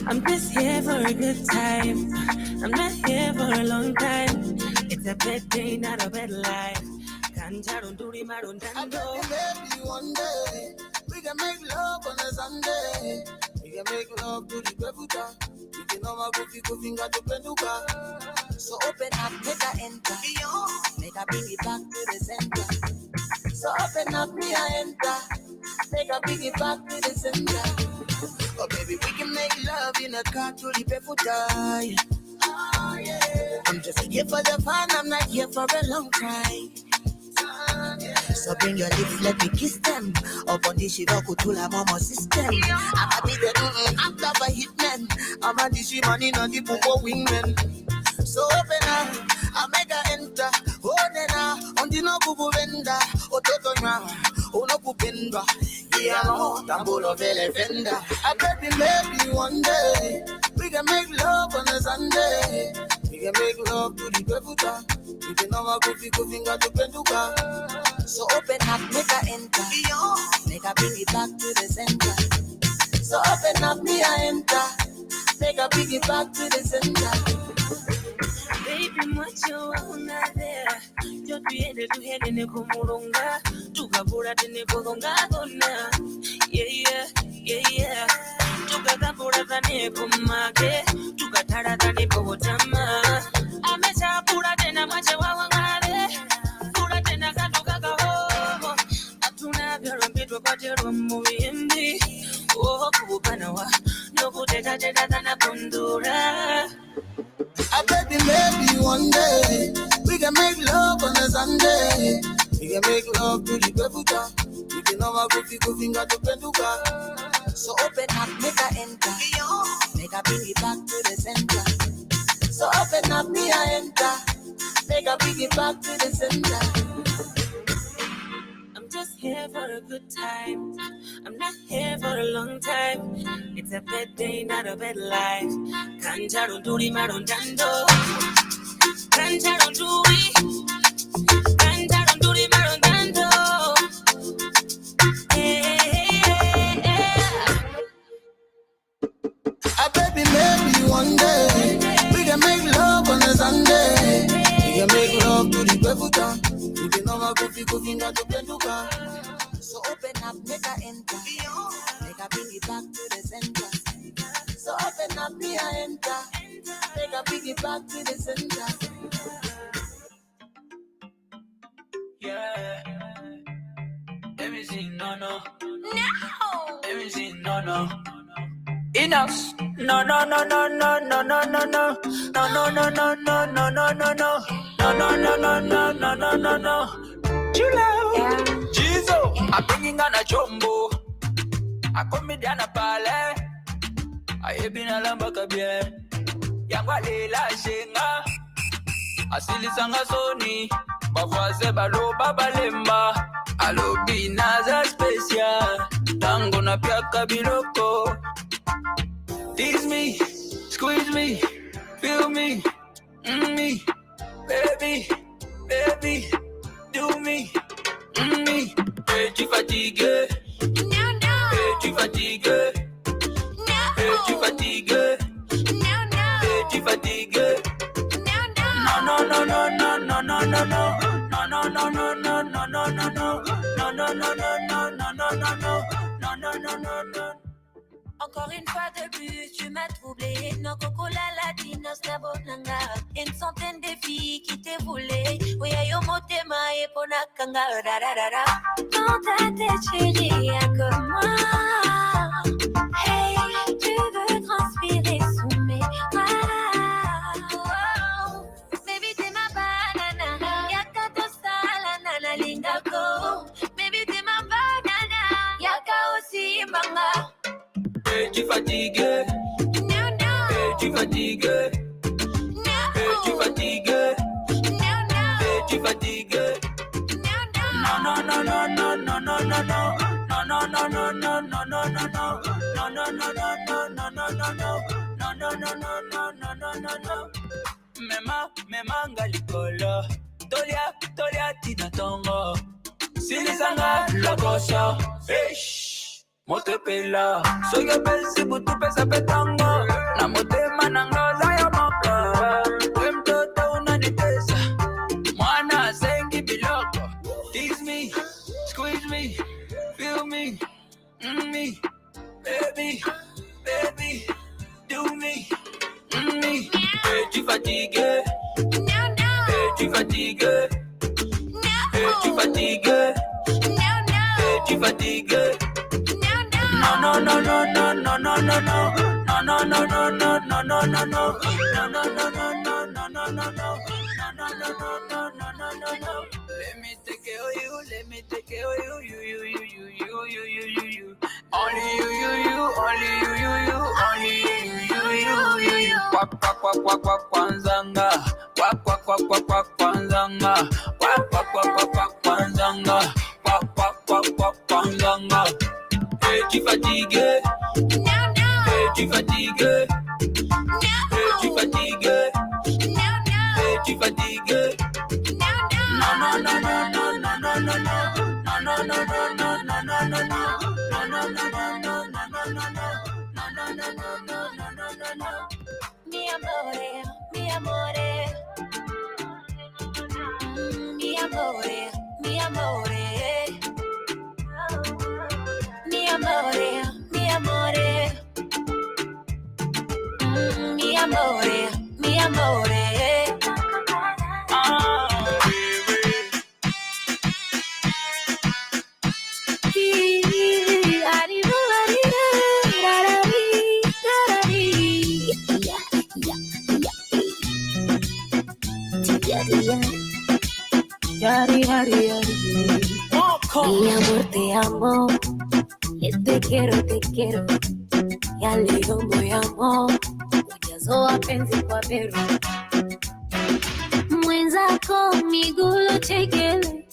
I'm just here for a good time. I'm not here for a long time. It's a bad day, not a bad life. Maybe one day we can make love on a Sunday. We can make love to the Bebuta. We can know goofy finger to Penuka. So open up, make a enter. Make a bring it back to the center. So open up, me a enter. Make a bring it back to the center. Oh baby, we can make love in a car to the Bebuta. Oh yeah. I'm just here for the fun, I'm not here for a long time. So bring your lips, let me kiss them. Up on the Shiva Kutula Mama system. I'm a bit I'm top a hitman. I'm a dishi money, not the Pupo wingman. So open up, I make her enter. Oh, nena, on the no Pupu Venda. Oh, Totonya, oh, no Pupinda. Yeah, no, Tambulo Vele Venda. I baby, maybe one day we can make love on a Sunday. We can make love to the Bebuta. We can know our goofy finger to Penduka. So open up, make her enter. Make her bring it back to the center. So open up, me I enter. Make her bring it back to the center. Baby, what you wanna there? Yo viene tu head in the Kumurunga. Tu kabura in the Kurunga. Yeah. Tu kabura than Kumake. Tu katara than the Pogotama. I met a pura tena Machawangare. Pura tena Katuka. Atuna Piramid, but you're a movie in me. Oh, Kupanawa. No Puteta than a Pundura. I baby, maybe one day we can make love on a Sunday. We can make love to the Bebuta. We can know our goofy finger to Penduka. So open up, make her enter. Make her bring it back to the center. So open up, me I enter. Make her bring it back to the center. I'm just here for a good time. I'm not here for a long time. It's a bad day, not a bad life. Kanjaro duri marondando. Kanjaro duri. Kanjaro duri marondando. I baby, maybe one day we can make love on a Sunday. We can make love to the Bebuta. We can know our goofy finger to Penduka. So open up, make her enter. Make her bring it back to the center. So open up, me I enter. Make her bring it back to the center. yeah. Let me see, no. No. Let me see, no. Enough. No. Chill out. Jizo, I'm bringing on a jumbo. I come me down a pale. I have been a lamba kabie. Yangwa lela shenga. Asili sanga soni. Bafaze balo babalemba. Alo binaza special. Tango na pia kabiloko. Tease me, squeeze me, feel me, me, baby, do me, me. Tu fatigué, tu fatigué, tu fatigué, tu fatigué. No. Encore une fois de plus, tu m'as troublé. No coco la latinos na bonanga. Une centaine de filles qui te voulaient. Oui, ayo motema et ponakanga. Dans ta tête, chérie, y'a que moi. Hey, tu veux transpirer sous mes bras. Oh, baby, t'es ma banana. Y'a qu'à la lingako. Baby, t'es ma banana. Y'a qu'à aussi banga. Tu fatigué, tu fatigué, tu fatigué, tu fatigué. No. Mema ngalikolo. Tolia tina tongo. Silisanga la kosha. Motepela, soy el pesibu, tu pesa petango. Na motema nangoza ya moka. Wemtoto unanitesa. Mwana zengi biloko. Tease me, squeeze me, feel me, me, baby, do me, me. Tu fatigué, tu fatigué, tu fatigué, tu fatigué. No. Let me take care of you. You. Only you. Quack kwanzanga. Quack kwanzanga. Quack kwanzanga. Quack kwanzanga. Tu fatigué, tu fatigué, tu fatigué, tu fatigué. Mi amore, mi amore, mi amore, mi amore. Mi amore, mi amore, mi amore, mi amore. Mi amor, te amo. Te quiero. Ya leo moyamo. Ujazo wapenzi kwa beru. Mwenzako miguu chekele.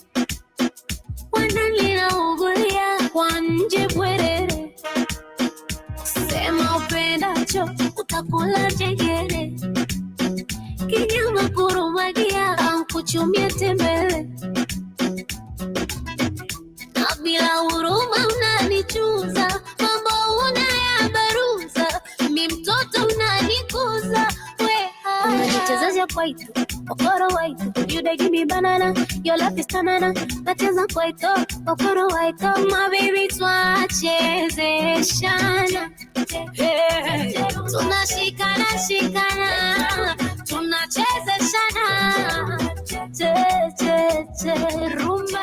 Wanalina ugulia kwa nje bwerere. Sema upendacho utakula chekele. Kinyama kurumagia kuchumia tembele. Na bila huruma unanichuza. Mambo unayabaruza. Mi mtoto unanikuza. Unanichezesha kwaito, okoro waito. You dey give me banana, your love is banana. Nacheza kwaito, okoro waito. My baby twachezeshana. Tunashikana, tunachezeshana. Rumba.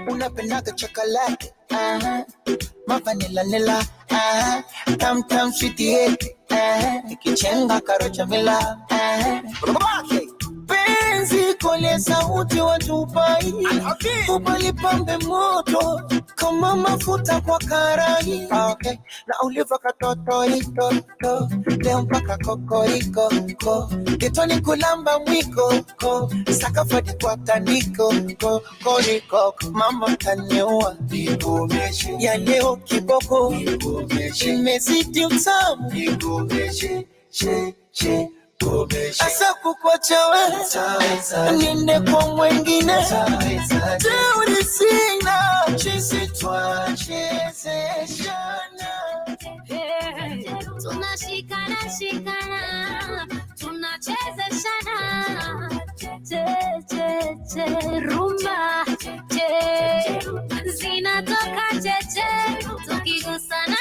Unapendaga chocolate, ma vanilla, tam sweetie, nikichenga karocha mila, penzi kole sauti watupai, upalipambe moto kama mafuta kwa karai, na uliva katoto ito, leo mpaka kokoriko, getoni kulamba mwiko, sakafadi kwa taniko, kokoriko, mama kanewa, ya leo kiboko, imezidi utamu, asa kukwacha wewe niende kwa mwengine teuri sina chisi twachezeshana tunashikana tunachezeshana rumba zinatoka tukigusana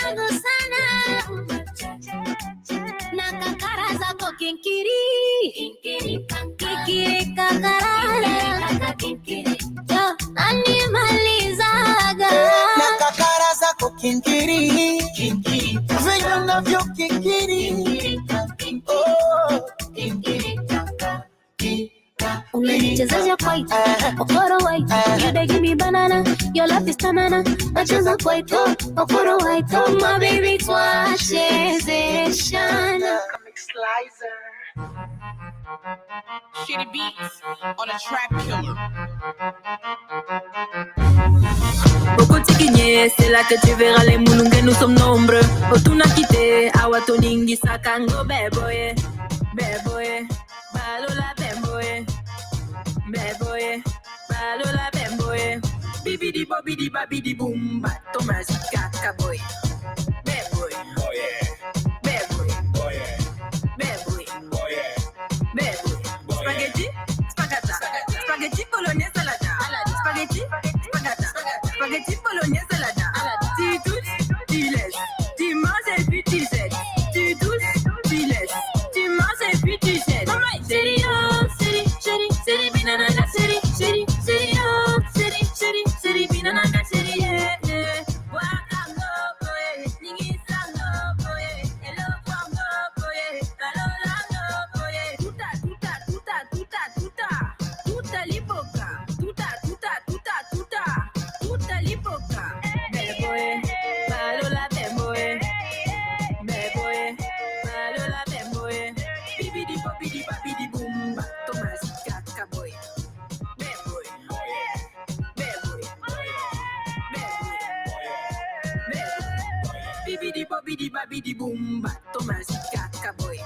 na kakara zako kinkiri kakara animalizaga na kakara zako kinkiri venye unavyo kinkiri unanichezaja kwaito okoro waito you dey give me banana your love is tanana nacheza kwaito okoro waito my baby twachezeshana Shitty beats on a track killer. Okotikinye, c'est là que tu verras les moulungues, nous sommes nombreux. Otuna kite, awatoningi sakango beboye, balola bemboye, balola bemboye. Bibidi bobidi babidi boom, bato mazika kaboy, beboye, beboye, beboye, spaghetti, spagata, spaghetti bolognaise salada, spaghetti, spagata, spaghetti bolognaise salada. Tu touches, tu laisses, tu manges et puis tu jettes. Tu touches, tu laisses, tu manges et puis tu jettes. Chérie, oh, chérie, binanana, chérie, oh, chérie, binanana, chérie, yeah. Waka no boy, ningi sang no boy, hello from no boy, alola no boy. Tuta lipoka, tuta lipoka. Beboy, balola beboy, balola beboy. Bibidi bobidi babidi boom, Tomasika kaboy. Beboy, bibidi bobidi babidi boom, Tomasika kaboy.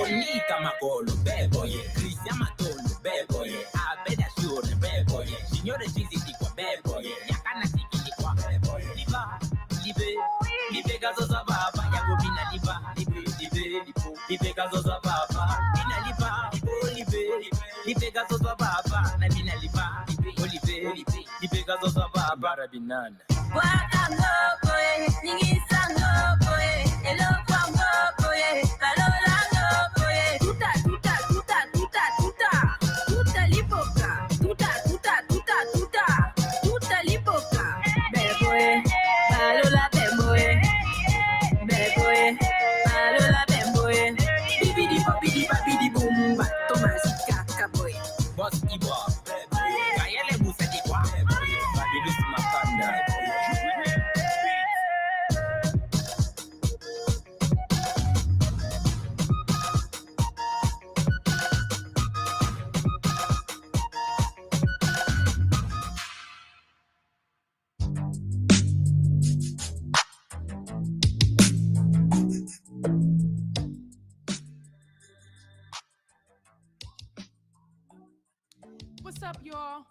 Onika Magolo, beboye, Cristian Matolo, beboye, Abeda Shure, beboye, Signore Chizi kwa beboye, Yakana Tiki kwa beboye, Libe gazo za baba, Yago bina libe gazo za baba, bina libe gazo za baba, na bina libe gazo za baba, Rabinana. Waka no boy, ningi sang no boy, hello from no boy, alola no boy. Tuta lipoka, tuta lipoka. Beboy, alola beboy, alola beboy. Bibidi bobidi babidi boom, Tomasika kaboy. Boss Ibo, Kayele Musadi kwa, Babilus Makanda. What's up, y'all?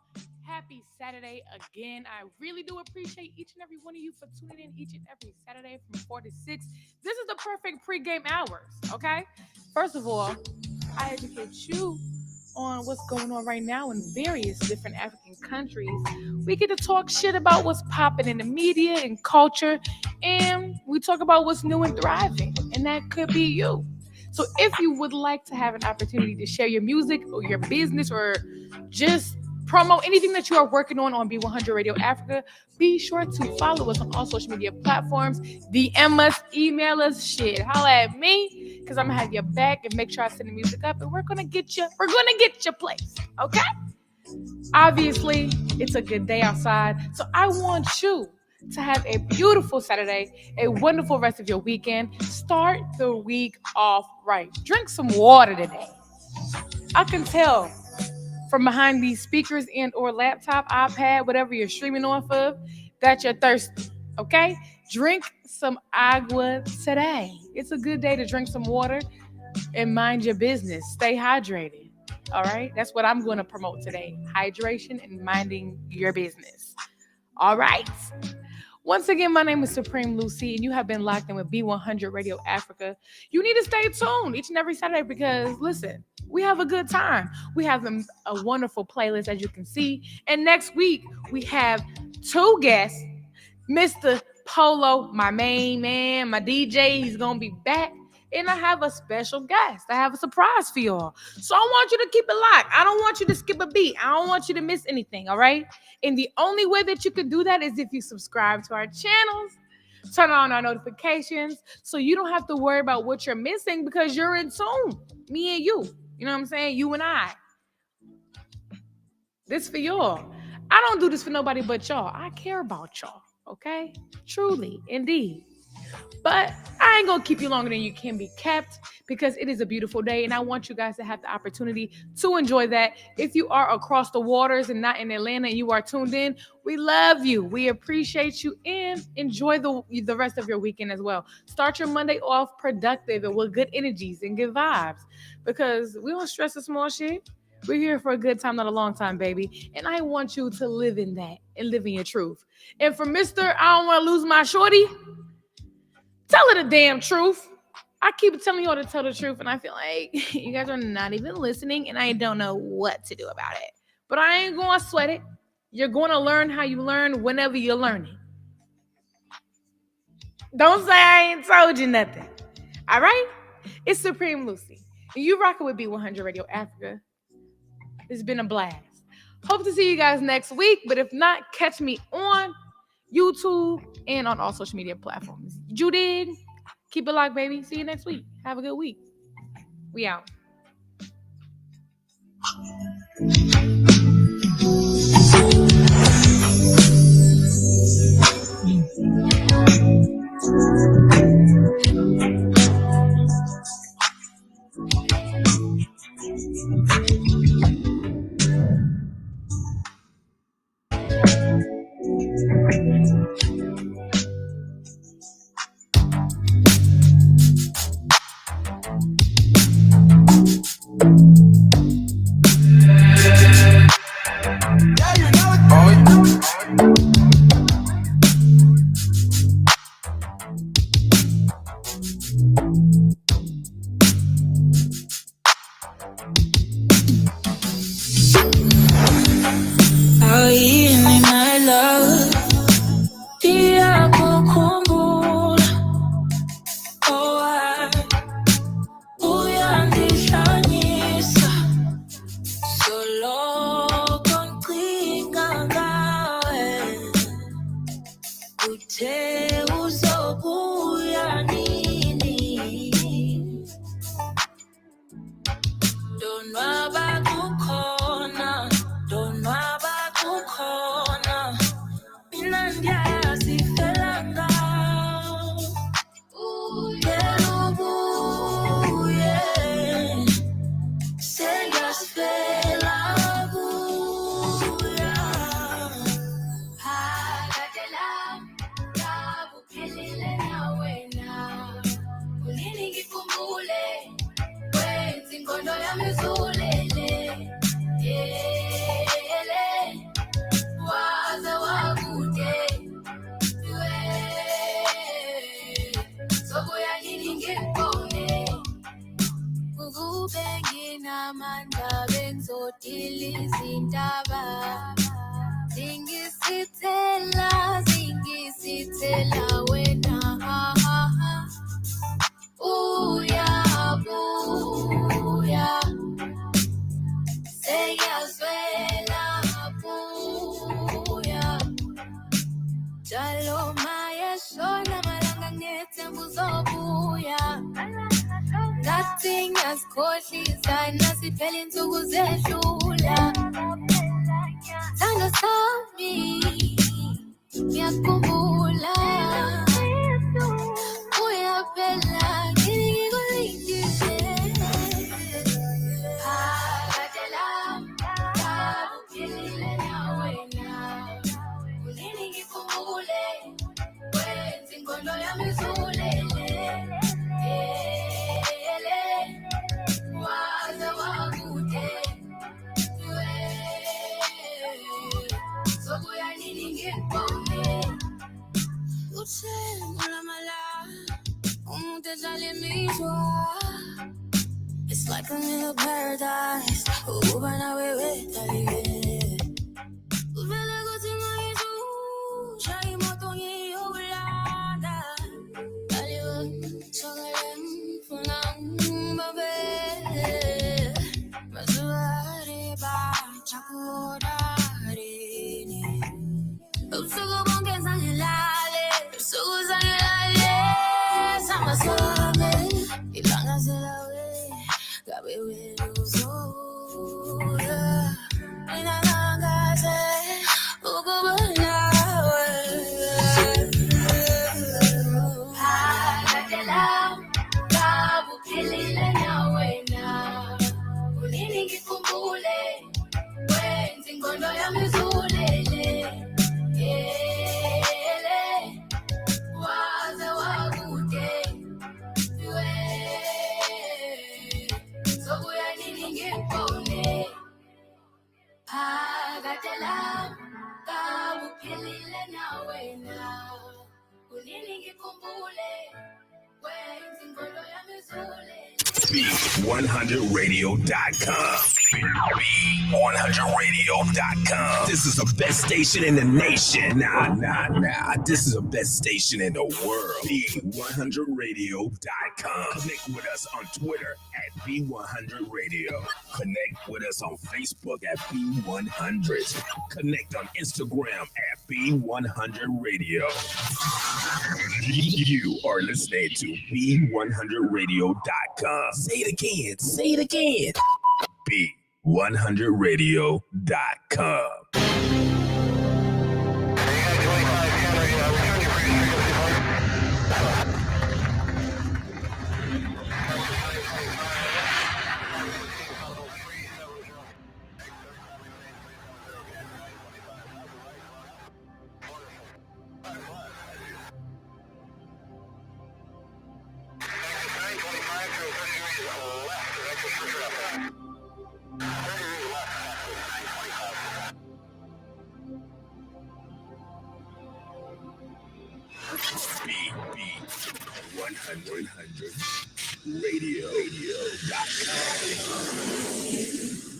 Happy Saturday again. I really do appreciate each and every one of you for tuning in each and every Saturday from 4 to 6. This is the perfect pregame hours, okay? First of all, I educate you on what's going on right now in various different African countries. We get to talk shit about what's popping in the media and culture, and we talk about what's new and thriving, and that could be you. So if you would like to have an opportunity to share your music or your business or just promote anything that you are working on B100 Radio Africa, be sure to follow us on all social media platforms. DM us, email us, shit. Holla at me, because I'm gonna have your back and make sure I send the music up, and we're gonna get you placed, okay? Obviously, it's a good day outside, so I want you to have a beautiful Saturday, a wonderful rest of your weekend. Start the week off right. Drink some water today. I can tell from behind these speakers and or laptop, iPad, whatever you're streaming off of, that you're thirsty, okay? Drink some agua today. It's a good day to drink some water and mind your business. Stay hydrated, all right? That's what I'm going to promote today, hydration and minding your business, all right? Once again, my name is Supreme Lucy, and you have been locked in with B100 Radio Africa. You need to stay tuned each and every Saturday because, listen, we have a good time. We have a wonderful playlist, as you can see. And next week, we have two guests. Mr. Polo, my main man, my DJ, he's going to be back. And I have a special guest. I have a surprise for y'all. So I want you to keep it locked. I don't want you to skip a beat. I don't want you to miss anything, all right? And the only way that you can do that is if you subscribe to our channels, turn on our notifications, so you don't have to worry about what you're missing because you're in tune. Me and you. You know what I'm saying? You and I. This for y'all. I don't do this for nobody but y'all. I care about y'all, okay? Truly, indeed. But I ain't going to keep you longer than you can be kept because it is a beautiful day, and I want you guys to have the opportunity to enjoy that. If you are across the waters and not in Atlanta and you are tuned in, we love you. We appreciate you, and enjoy the rest of your weekend as well. Start your Monday off productive and with good energies and good vibes because we don't stress the small shit. We're here for a good time, not a long time, baby. And I want you to live in that and live in your truth. And for Mr. I don't want to lose my shorty, tell her the damn truth. I keep telling you all to tell the truth, and I feel like you guys are not even listening, and I don't know what to do about it. But I ain't going to sweat it. You're going to learn how you learn whenever you're learning. Don't say I ain't told you nothing. All right? It's Supreme Lucy. And you rocking with B100 Radio Africa. It's been a blast. Hope to see you guys next week, but if not, catch me on YouTube and on all social media platforms. You did. Keep it locked, baby. See you next week. Have a good week. We out. Zingisitela wena, ooh yeah. buya. Seyazwela buya. Jalo maye shona malanga ngetembu zobuya. Nothing as khohlisa nasiphela insuku zedlula. Thando sami ngiyakhumbula. Uyaphela ngikulindiwe. Phakade lami ngabuphilile nawe na. Kunini ngikhumbule wenza ingqondo yami izulele. Waze wakude sokuya nini ngikubone. Uthemba mala umuntu edlala imizwa. It's like I'm in a paradise. Uba nawe wedalile. Uvela kuthi ngayizusha imoto ngiyolanda. Daliwe sokale mfuna mbabele. Mazuari ba chakudarini. Usuku bonke zangilale. Usuku zangilale. Samasame ilanga selawe. Gabe wenu zoya. Ina nangaze ukubonawe. Phakade lami ngabuphilile nawe na. Kunini ngikhumbule wenza ingqondo yami izulele. Waze wakude sokuya nini ngikubone. Phakade lami ngabuphilile nawe na. Kunini ngikhumbule wenza ingqondo yami izulele. B100radio.com. B100radio.com. This is the best station in the nation. Nah. This is the best station in the world. B100radio.com. Connect with us on Twitter at B100 Radio. Connect with us on Facebook at B100. Connect on Instagram at B100 Radio. You are listening to B100radio.com. Say it again. B100radio.com. B100radio.com.